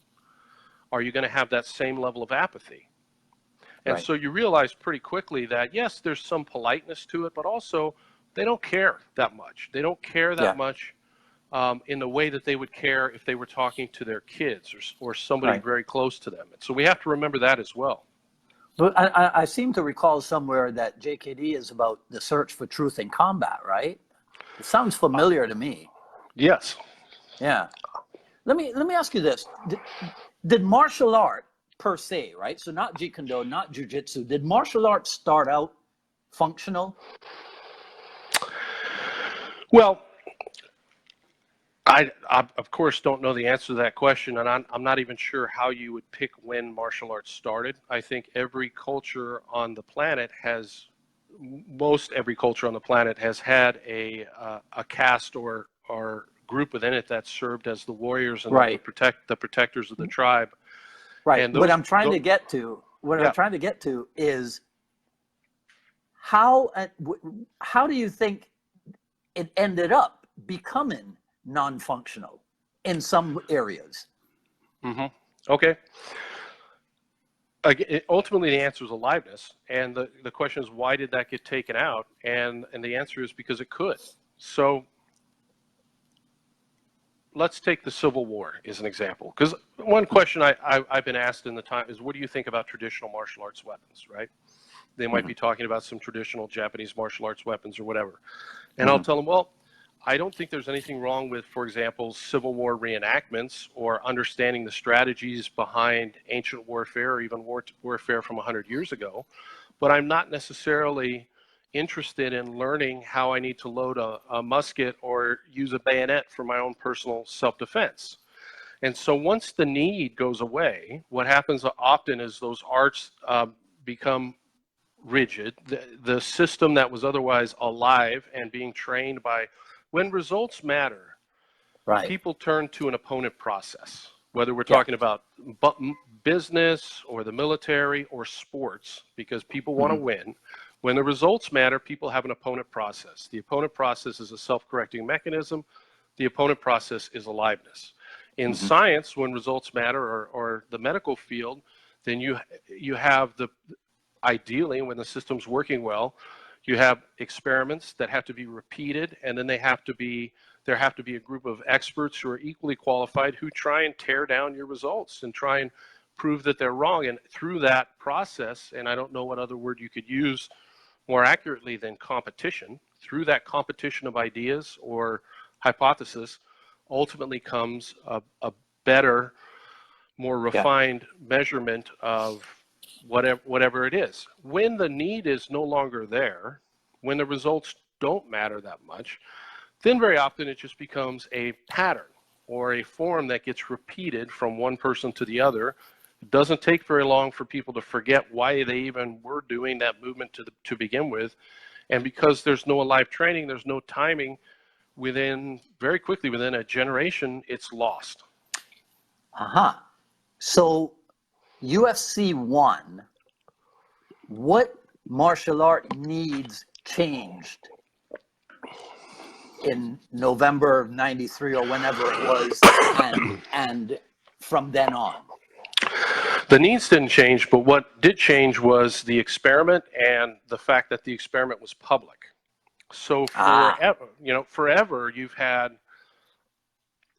are you going to have that same level of apathy? And so you realize pretty quickly that, yes, there's some politeness to it, but also they don't care that much. They don't care that much in the way that they would care if they were talking to their kids or somebody very close to them. And so we have to remember that as well. But I seem to recall somewhere that JKD is about the search for truth in combat, right? It sounds familiar to me. Yes. Yeah. Let me ask you this. Did martial art per se, right? So not Jeet Kune Do, not Jiu-Jitsu. Did martial arts start out functional? Well, I of course don't know the answer to that question, and I'm not even sure how you would pick when martial arts started. I think every culture on the planet has, most every culture on the planet has had a caste or group within it that served as the warriors and the protectors of the tribe. Right. And what I'm trying to get to, is how do you think it ended up becoming non-functional in some areas? Okay. Ultimately, the answer is aliveness, and the question is, why did that get taken out? And the answer is because it could. So let's take the Civil War as an example, because one question I've been asked in the time is, what do you think about traditional martial arts weapons, right? They might be talking about some traditional Japanese martial arts weapons or whatever. And I'll tell them, well, I don't think there's anything wrong with, for example, Civil War reenactments or understanding the strategies behind ancient warfare or even warfare from 100 years ago. But I'm not necessarily interested in learning how I need to load a musket or use a bayonet for my own personal self-defense. And so once the need goes away, what happens often is those arts become rigid. The system that was otherwise alive and being trained by, when results matter, people turn to an opponent process, whether we're talking about business or the military or sports, because people want to win. When the results matter, people have an opponent process. The opponent process is a self-correcting mechanism. The opponent process is aliveness. In science, when results matter, or the medical field, then you have ideally, when the system's working well, you have experiments that have to be repeated, and then there have to be a group of experts who are equally qualified who try and tear down your results and try and prove that they're wrong. And through that process, and I don't know what other word you could use more accurately than competition, through that competition of ideas or hypothesis, ultimately comes a better, more refined measurement of whatever it is. When the need is no longer there, when the results don't matter that much, then very often it just becomes a pattern or a form that gets repeated from one person to the other. It doesn't take very long for people to forget why they even were doing that movement to begin with. And because there's no alive training, there's no timing, very quickly within a generation, it's lost. So UFC 1, what martial art needs changed in November of 93 or whenever it was, and from then on? The needs didn't change, but what did change was the experiment and the fact that the experiment was public. So forever you've had,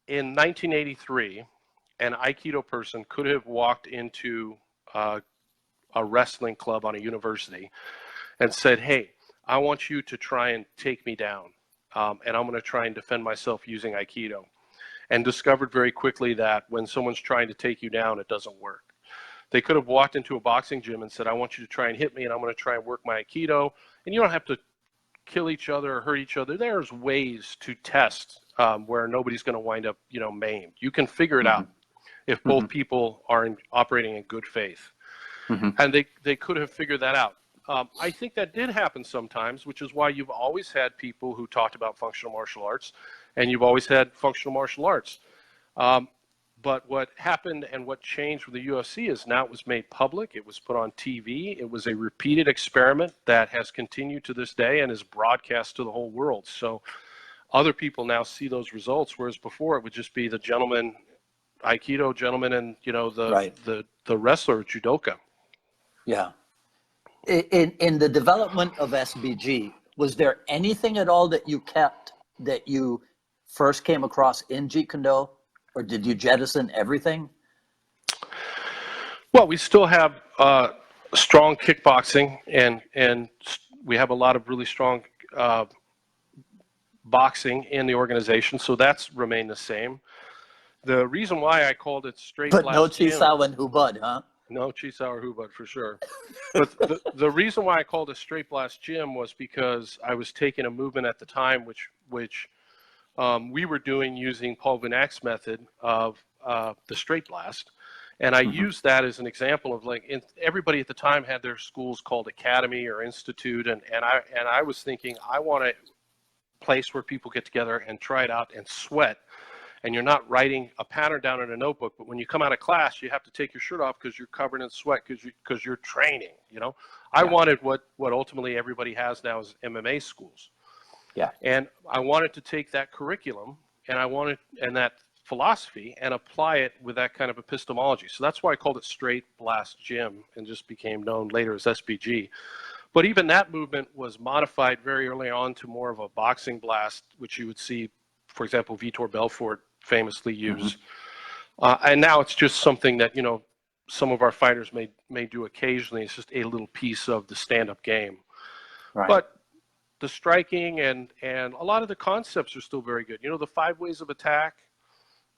in 1983, an Aikido person could have walked into a wrestling club on a university and said, hey, I want you to try and take me down, and I'm going to try and defend myself using Aikido. And discovered very quickly that when someone's trying to take you down, it doesn't work. They could have walked into a boxing gym and said, I want you to try and hit me, and I'm going to try and work my Aikido. And you don't have to kill each other or hurt each other. There's ways to test where nobody's going to wind up, maimed. You can figure it out if both people are operating in good faith. And they could have figured that out. I think that did happen sometimes, which is why you've always had people who talked about functional martial arts, and you've always had functional martial arts. But what happened and what changed with the UFC is now it was made public. It was put on TV. It was a repeated experiment that has continued to this day and is broadcast to the whole world. So other people now see those results, whereas before it would just be the gentleman, Aikido gentleman, and the wrestler, judoka. Yeah. In the development of SBG, was there anything at all that you kept that you first came across in Jeet Kune Do? Or did you jettison everything? Well, we still have strong kickboxing, and we have a lot of really strong boxing in the organization, so that's remained the same. The reason why I called it Straight Blast no Gym... But no Chisao and Hubud, huh? No Chisao or Hubud, for sure. But the reason why I called it Straight Blast Gym was because I was taking a movement at the time which we were doing using Paul Vinac's method of the straight blast. And I used that as an example of everybody at the time had their schools called Academy or Institute. And I was thinking, I want a place where people get together and try it out and sweat. And you're not writing a pattern down in a notebook, but when you come out of class, you have to take your shirt off because you're covered in sweat because you're training, I wanted what ultimately everybody has now is MMA schools. Yeah. And I wanted to take that curriculum and that philosophy and apply it with that kind of epistemology. So that's why I called it Straight Blast Gym and just became known later as SBG. But even that movement was modified very early on to more of a boxing blast, which you would see, for example, Vitor Belfort famously use. And now it's just something that, some of our fighters may do occasionally. It's just a little piece of the stand-up game. Right. But the striking and a lot of the concepts are still very good. The 5 ways of attack,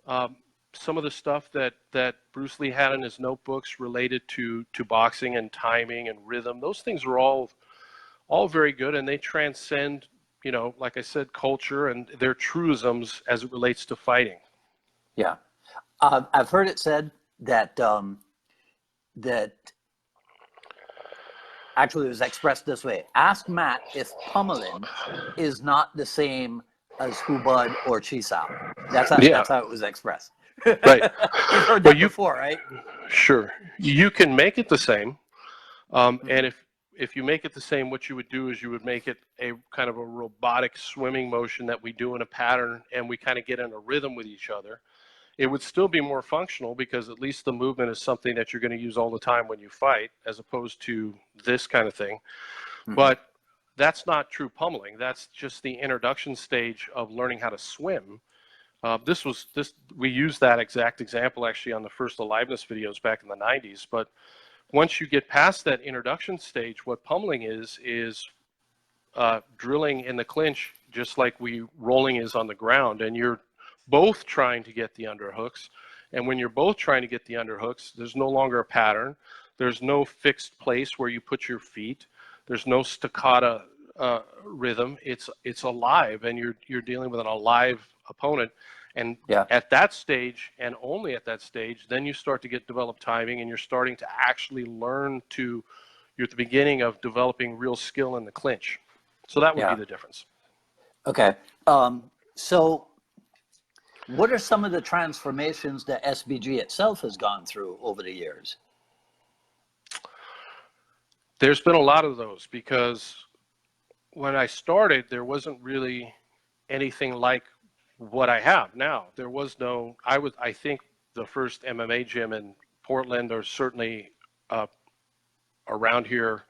some of the stuff that Bruce Lee had in his notebooks related to boxing and timing and rhythm, those things are all very good, and they transcend, like I said, culture, and they're truisms as it relates to fighting. Yeah. I've heard it said that actually, it was expressed this way. Ask Matt if pummeling is not the same as Hubud or Chisao. That's how it was expressed. Right. You've heard that before, right? Sure. You can make it the same. And if you make it the same, what you would do is you would make it a kind of a robotic swimming motion that we do in a pattern, and we kind of get in a rhythm with each other. It would still be more functional because at least the movement is something that you're going to use all the time when you fight, as opposed to this kind of thing. But that's not true pummeling. That's just the introduction stage of learning how to swim. We used that exact example actually on the first Aliveness videos back in the 90s. But once you get past that introduction stage, what pummeling is drilling in the clinch, just like rolling is on the ground, and you're both trying to get the underhooks. And when you're both trying to get the underhooks, there's no longer a pattern. There's no fixed place where you put your feet. There's no staccato rhythm. It's alive, and you're dealing with an alive opponent. And at that stage, and only at that stage, then you start to get developed timing, and you're starting to actually learn you're at the beginning of developing real skill in the clinch. So that would be the difference. Okay. So what are some of the transformations that SBG itself has gone through over the years? There's been a lot of those, because when I started, there wasn't really anything like what I have now. There was no, I think the first MMA gym in Portland, or certainly around here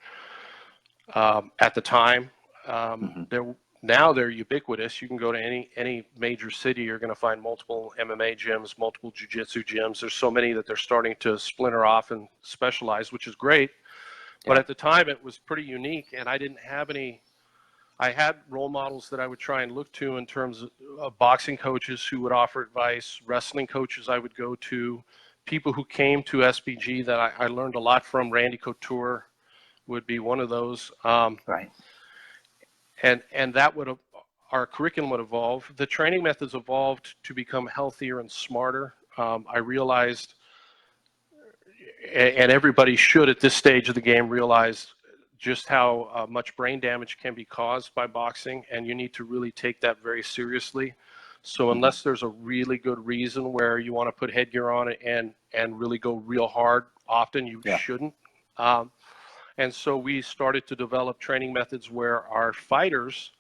at the time, now they're ubiquitous. You can go to any major city, you're going to find multiple MMA gyms, multiple jiu-jitsu gyms. There's so many that they're starting to splinter off and specialize, which is great. But at the time, it was pretty unique, and I didn't have any. I had role models that I would try and look to in terms of boxing coaches who would offer advice, wrestling coaches I would go to, people who came to SBG that I learned a lot from. Randy Couture would be one of those. Right. And that would have, our curriculum would evolve. The training methods evolved to become healthier and smarter. I realized, and everybody should at this stage of the game realize, just how much brain damage can be caused by boxing, and you need to really take that very seriously. So unless there's a really good reason where you want to put headgear on it and really go real hard, often you shouldn't. And so we started to develop training methods where our fighters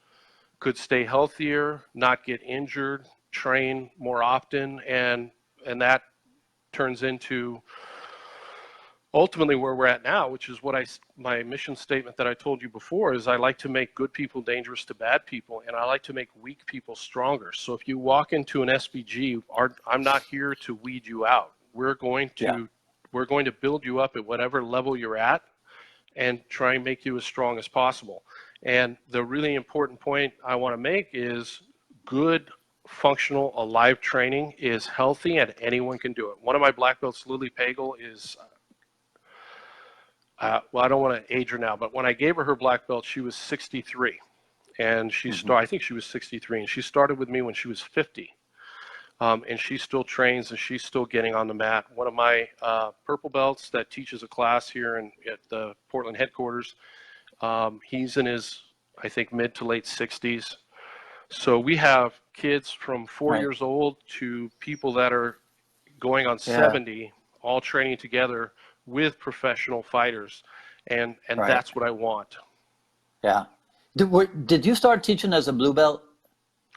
could stay healthier, not get injured, train more often, and that turns into ultimately where we're at now, which is what my mission statement that I told you before is, I like to make good people dangerous to bad people, and I like to make weak people stronger. So if you walk into an SBG, I'm not here to weed you out. We're going to build you up at whatever level you're at and try and make you as strong as possible. And the really important point I want to make is, good, functional, alive training is healthy, and anyone can do it. One of my black belts, Lily Pagel, is well, I don't want to age her now, but when I gave her black belt, she was 63, and I think she was 63, and she started with me when she was 50, and she still trains, and she's still getting on the mat. One of my purple belts that teaches a class here at the Portland headquarters, he's in his, I think, mid to late 60s. So we have kids from 4 years old to people that are going on 70, all training together with professional fighters, and that's what I want. Yeah. Did you start teaching as a blue belt?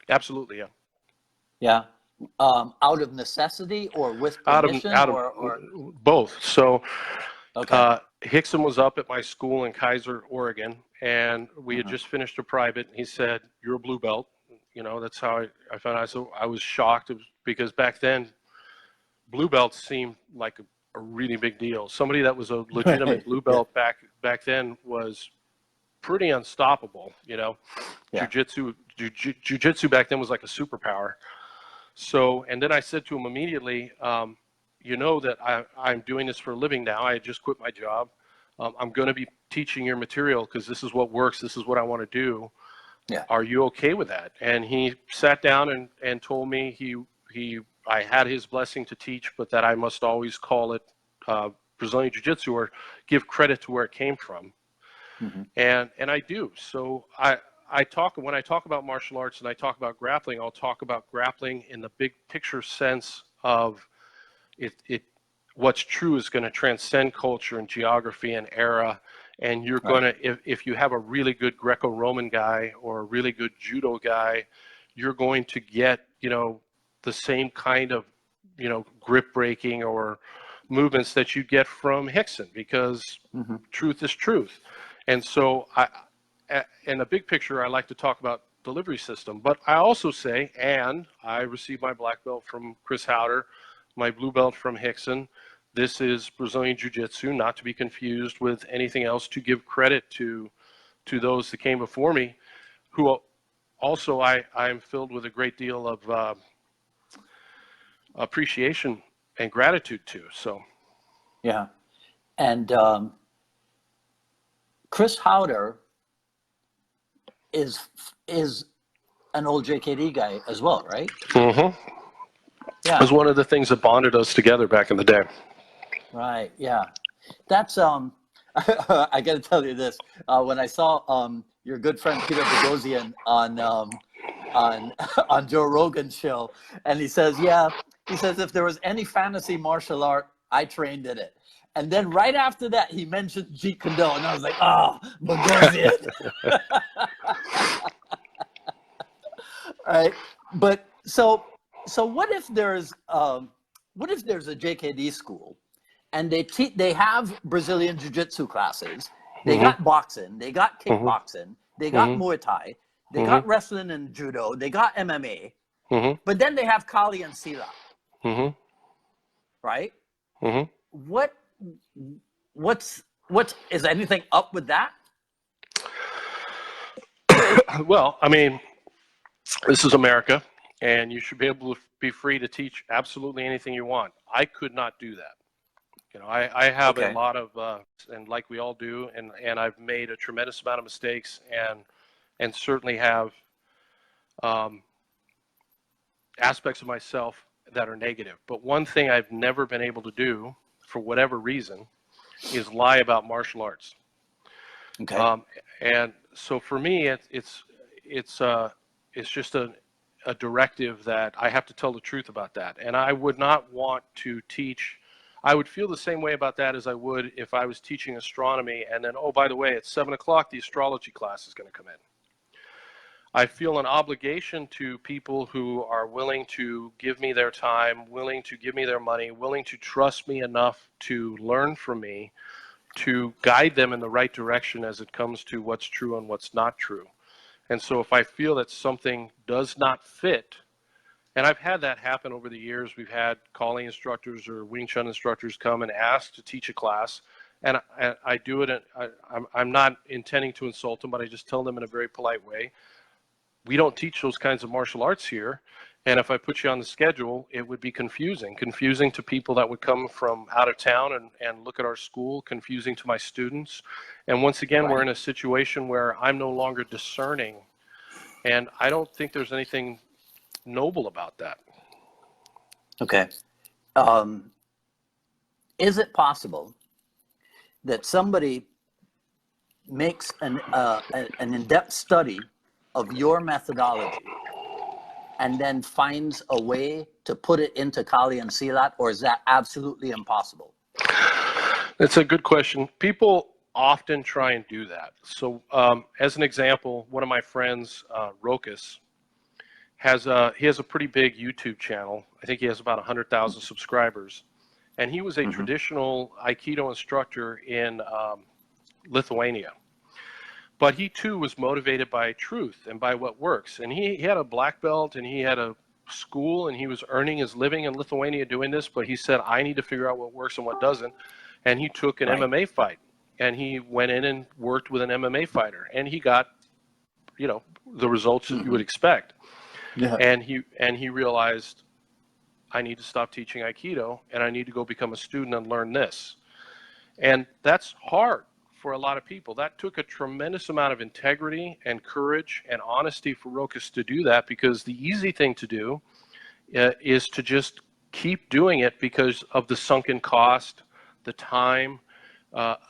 Absolutely, yeah. Yeah. Out of necessity or with permission? or both. So Hickson was up at my school in Kaiser, Oregon, and we had just finished a private, and he said, "You're a blue belt." You know, that's how I found out. So I was shocked, because back then blue belts seemed like a really big deal. Somebody that was a legitimate blue belt back then was pretty unstoppable. You know, jiu-jitsu back then was like a superpower. So, and then I said to him immediately, you know that I'm doing this for a living now. I had just quit my job. I'm going to be teaching your material because this is what works. This is what I want to do. Yeah. Are you okay with that? And he sat down and told me I had his blessing to teach, but that I must always call it Brazilian Jiu-Jitsu, or give credit to where it came from. And I do. So when I talk about martial arts and I talk about grappling, I'll talk about grappling in the big picture sense of what's true is going to transcend culture and geography and era. And you're going to, if you have a really good Greco-Roman guy or a really good judo guy, you're going to get, the same kind of, grip breaking or movements that you get from Hickson, because truth is truth. And so in the big picture, I like to talk about delivery system, but I also say, and I received my black belt from Chris Howder, my blue belt from Hickson. This is Brazilian Jiu-Jitsu, not to be confused with anything else, to give credit to those that came before me, who also I'm filled with a great deal of appreciation and gratitude to. So, yeah. And Chris Howder is an old JKD guy as well, right? Yeah. It was one of the things that bonded us together back in the day. Right. Yeah. That's I got to tell you this. When I saw your good friend Peter Boghossian on Joe Rogan's show, and he says if there was any fantasy martial art, I trained in it. And then right after that, he mentioned Jeet Kune Do, and I was like, oh, Bogosian. Right? But so what if there's a JKD school, and they have Brazilian Jiu-Jitsu classes, they got boxing, they got kickboxing, they got Muay Thai, they got wrestling and judo, they got MMA, but then they have Kali and Sila, right? What's is anything up with that? Well, I mean, this is America, and you should be able to be free to teach absolutely anything you want. I could not do that. You know, I have a lot of, and like we all do, and I've made a tremendous amount of mistakes, and certainly have aspects of myself that are negative. But one thing I've never been able to do, for whatever reason, is lie about martial arts. Okay. And so for me, it's just a directive that I have to tell the truth about that. And I would not want to teach. I would feel the same way about that as I would if I was teaching astronomy and then, oh, by the way, at 7 o'clock, the astrology class is going to come in. I feel an obligation to people who are willing to give me their time, willing to give me their money, willing to trust me enough to learn from me, to guide them in the right direction as it comes to what's true and what's not true. And so if I feel that something does not fit, and I've had that happen over the years, we've had Kali instructors or Wing Chun instructors come and ask to teach a class, and I do it, I'm not intending to insult them, but I just tell them in a very polite way, we don't teach those kinds of martial arts here, and if I put you on the schedule, it would be confusing to people that would come from out of town and look at our school, confusing to my students. And once again, we're in a situation where I'm no longer discerning, and I don't think there's anything noble about that. Okay. Is it possible that somebody makes an in-depth study of your methodology and then finds a way to put it into Kali and Silat, or is that absolutely impossible? That's a good question. People often try and do that. So as an example, one of my friends, Rokas, he has a pretty big YouTube channel. I think he has about 100,000 subscribers. And he was a traditional Aikido instructor in Lithuania. But he too was motivated by truth and by what works. And he had a black belt and he had a school and he was earning his living in Lithuania doing this. But he said, I need to figure out what works and what doesn't. And he took an MMA fight and he went in and worked with an MMA fighter. And he got, you know, the results that you would expect. Yeah. And he realized, I need to stop teaching Aikido and I need to go become a student and learn this. And that's hard for a lot of people. That took a tremendous amount of integrity and courage and honesty for Rokas to do that, because the easy thing to do is to just keep doing it because of the sunken cost, the time,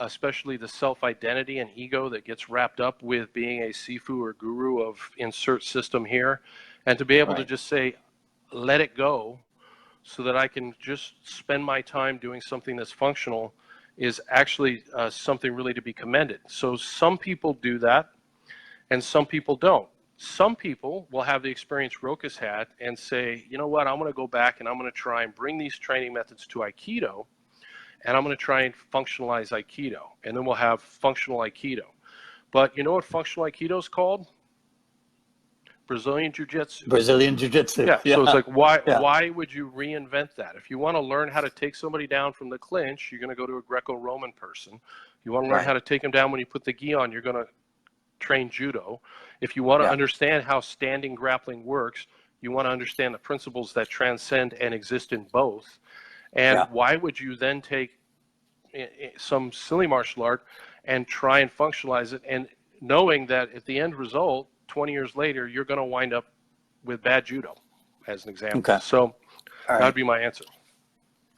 especially the self-identity and ego that gets wrapped up with being a Sifu or guru of insert system here. And to be able to just say, let it go so that I can just spend my time doing something that's functional is actually something really to be commended. So some people do that and some people don't. Some people will have the experience Rokas had and say, you know what, I'm going to go back and I'm going to try and bring these training methods to Aikido, and I'm going to try and functionalize Aikido, and then we'll have functional Aikido. But you know what functional Aikido is called? Brazilian Jiu-Jitsu. Brazilian Jiu-Jitsu. Yeah. So it's like, why would you reinvent that? If you want to learn how to take somebody down from the clinch, you're going to go to a Greco-Roman person. You want to learn how to take them down when you put the gi on, you're going to train judo. If you want to understand how standing grappling works, you want to understand the principles that transcend and exist in both. And why would you then take some silly martial art and try and functionalize it, and knowing that at the end result, 20 years later, you're going to wind up with bad judo, as an example. Okay. So that would be my answer.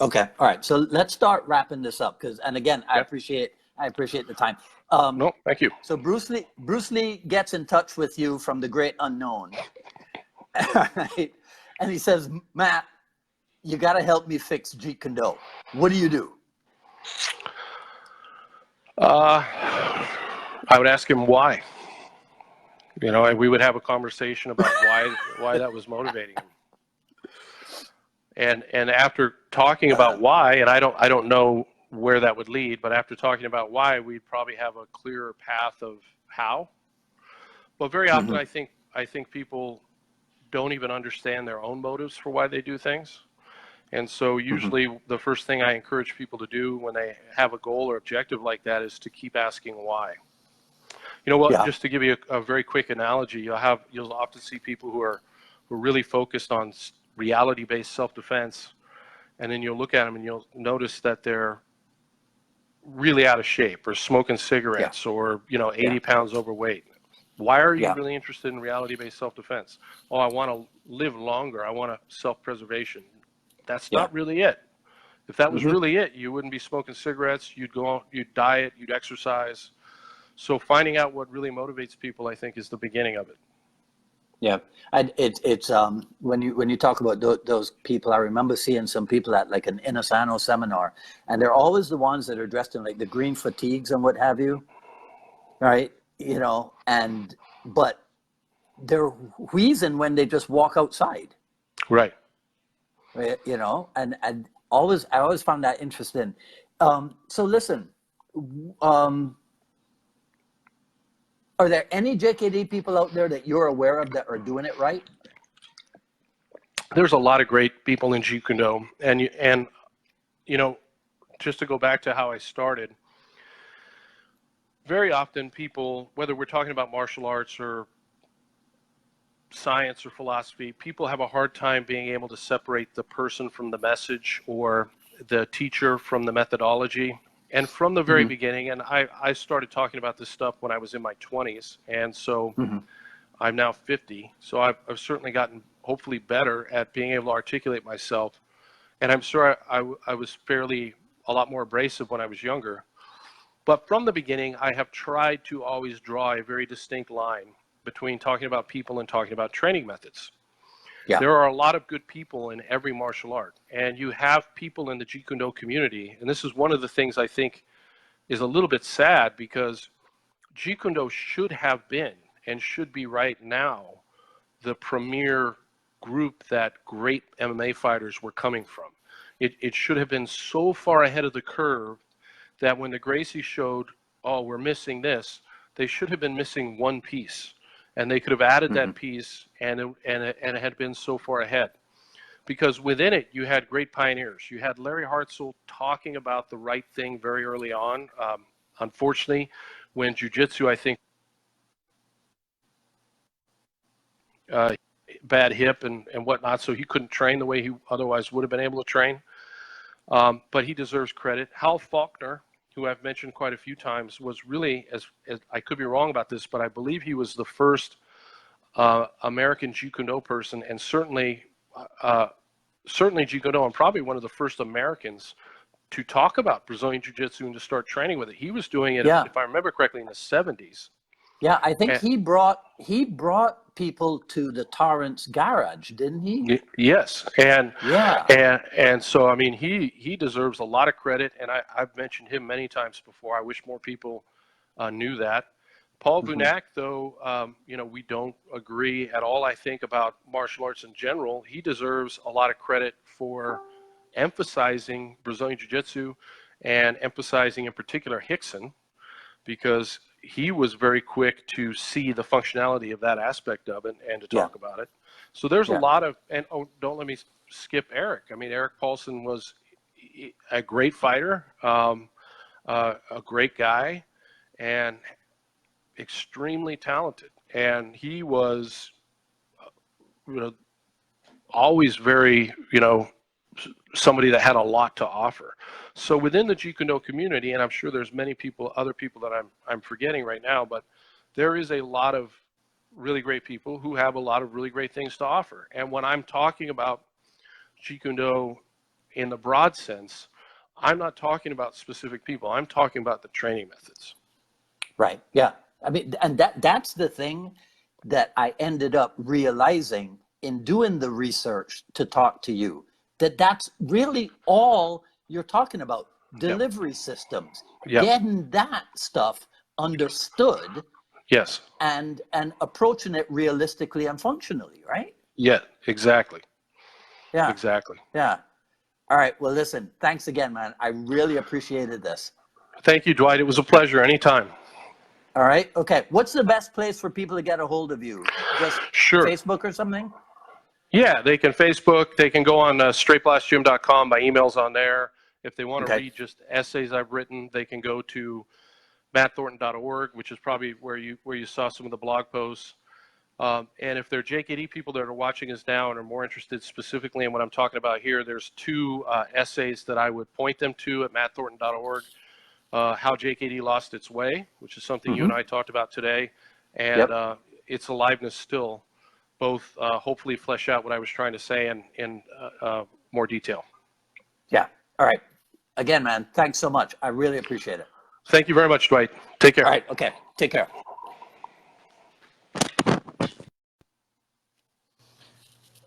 Okay. All right. So let's start wrapping this up, because, and again, I appreciate the time. No, thank you. So Bruce Lee gets in touch with you from the great unknown, right? And he says, Matt, you got to help me fix Jeet Kune Do. What do you do? I would ask him why. You know, and we would have a conversation about why that was motivating him. And after talking about why, and I don't know where that would lead, but after talking about why, we'd probably have a clearer path of how. But very often, I think people don't even understand their own motives for why they do things. And so usually the first thing I encourage people to do when they have a goal or objective like that is to keep asking why. You know what, just to give you a very quick analogy, you'll often see people who are really focused on reality-based self-defense, and then you'll look at them and you'll notice that they're really out of shape or smoking cigarettes or, 80 pounds overweight. Why are you really interested in reality-based self-defense? Oh, I want to live longer. I want self-preservation. That's not really it. If that was really it, you wouldn't be smoking cigarettes. You'd go on, you'd diet, you'd exercise. So finding out what really motivates people, I think, is the beginning of it. Yeah, it's when you talk about those people, I remember seeing some people at like an Inasano seminar, and they're always the ones that are dressed in like the green fatigues and what have you, right? But they're wheezing when they just walk outside, right? And I always found that interesting. So listen, are there any JKD people out there that you're aware of that are doing it right? There's a lot of great people in Jeet Kune Do, and just to go back to how I started, very often people, whether we're talking about martial arts or science or philosophy, people have a hard time being able to separate the person from the message or the teacher from the methodology. And from the very beginning, and I started talking about this stuff when I was in my 20s, and so I'm now 50, so I've certainly gotten hopefully better at being able to articulate myself, and I'm sure I was a lot more abrasive when I was younger. But from the beginning, I have tried to always draw a very distinct line between talking about people and talking about training methods. Yeah. There are a lot of good people in every martial art, and you have people in the Jeet Kune Do community, and this is one of the things I think is a little bit sad, because Jeet Kune Do should have been and should be right now the premier group that great MMA fighters were coming from. It should have been so far ahead of the curve that when the Gracies showed, oh, we're missing this, they should have been missing one piece. And they could have added that piece, and it had been so far ahead. Because within it, you had great pioneers. You had Larry Hartzell talking about the right thing very early on. Unfortunately, when jiu-jitsu, I think, bad hip and whatnot, so he couldn't train the way he otherwise would have been able to train. But he deserves credit. Hal Faulkner, who I've mentioned quite a few times, was really, as I could be wrong about this, but I believe he was the first American Jeet Kune Do person, and certainly Jeet Kune Do, and probably one of the first Americans to talk about Brazilian Jiu-Jitsu and to start training with it. He was doing it, if I remember correctly, in the 70s. Yeah, I think he brought people to the Torrance garage, didn't he? Yes, and so I mean he deserves a lot of credit, and I've mentioned him many times before. I wish more people knew that. Paul Vunak, though, we don't agree at all, I think, about martial arts in general. He deserves a lot of credit for emphasizing Brazilian Jiu-Jitsu and emphasizing in particular Rickson, because he was very quick to see the functionality of that aspect of it and to talk about it. So there's a lot of, and don't let me skip Eric. I mean, Eric Paulson was a great fighter, a great guy, and extremely talented. And he was, always very, somebody that had a lot to offer. So within the Jeet Kune Do community, and I'm sure there's many people, other people that I'm forgetting right now, but there is a lot of really great people who have a lot of really great things to offer. And when I'm talking about Jeet Kune Do in the broad sense, I'm not talking about specific people. I'm talking about the training methods. Right. Yeah. I mean, and that's the thing that I ended up realizing in doing the research to talk to you, that's really all you're talking about. delivery systems, Yep. getting that stuff understood Yes. and approaching it realistically and functionally, right? Yeah, exactly. Yeah. Exactly. Yeah. All right. Well, listen, thanks again, man. I really appreciated this. Thank you, Dwight. It was a pleasure. Anytime. All right. Okay. What's the best place for people to get a hold of you? Just Sure. Facebook or something? Yeah, they can Facebook. They can go on straightblastgym.com. My email's on there. If they want to Okay. read just essays I've written, they can go to mattthornton.org, which is probably where you saw some of the blog posts. And if they're JKD people that are watching us now and are more interested specifically in what I'm talking about here, there's two essays that I would point them to at mattthornton.org. How JKD Lost Its Way, which is something you and I talked about today, and It's Aliveness Still. Both hopefully flesh out what I was trying to say in more detail. Yeah. All right. Again, man, thanks so much. I really appreciate it. Thank you very much, Dwight. Take care. All right. Okay. Take care.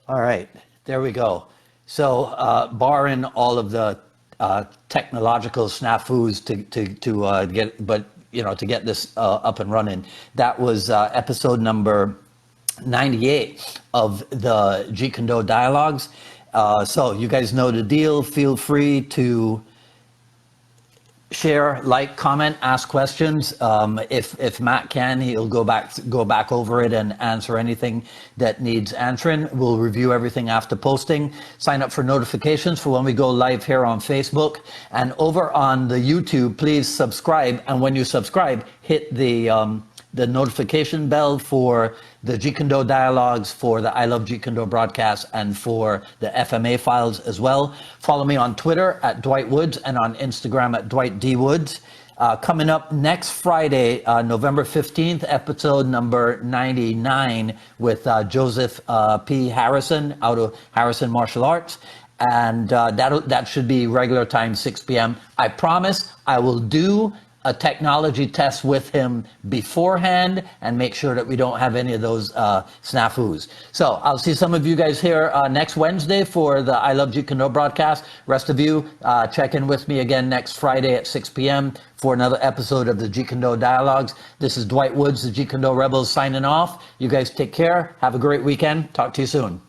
All right. There we go. So, barring all of the technological snafus to get, but to get this up and running, that was episode number 98 of the Jeet Kune Do Dialogues. So you guys know the deal. Feel free to share, like, comment, ask questions. If Matt can, he'll go back over it and answer anything that needs answering. We'll review everything after posting. Sign up for notifications for when we go live here on Facebook. And over on the YouTube, please subscribe. And when you subscribe, hit the notification bell for the Jeet Kune Do Dialogues, for the I Love Jeet Kune Do broadcast, and for the FMA files as well. Follow me on Twitter at Dwight Woods and on Instagram at Dwight D. Woods. Coming up next Friday, November 15th, episode number 99 with Joseph P. Harrison out of Harrison Martial Arts. And that should be regular time, 6 p.m. I promise I will do a technology test with him beforehand and make sure that we don't have any of those snafus. So I'll see some of you guys here next Wednesday for the I Love Jeet Kune Do broadcast. Rest of you, check in with me again next Friday at 6 p.m. for another episode of the Jeet Kune Do Dialogues. This is Dwight Woods, the Jeet Kune Do Rebel, signing off. You guys take care. Have a great weekend. Talk to you soon.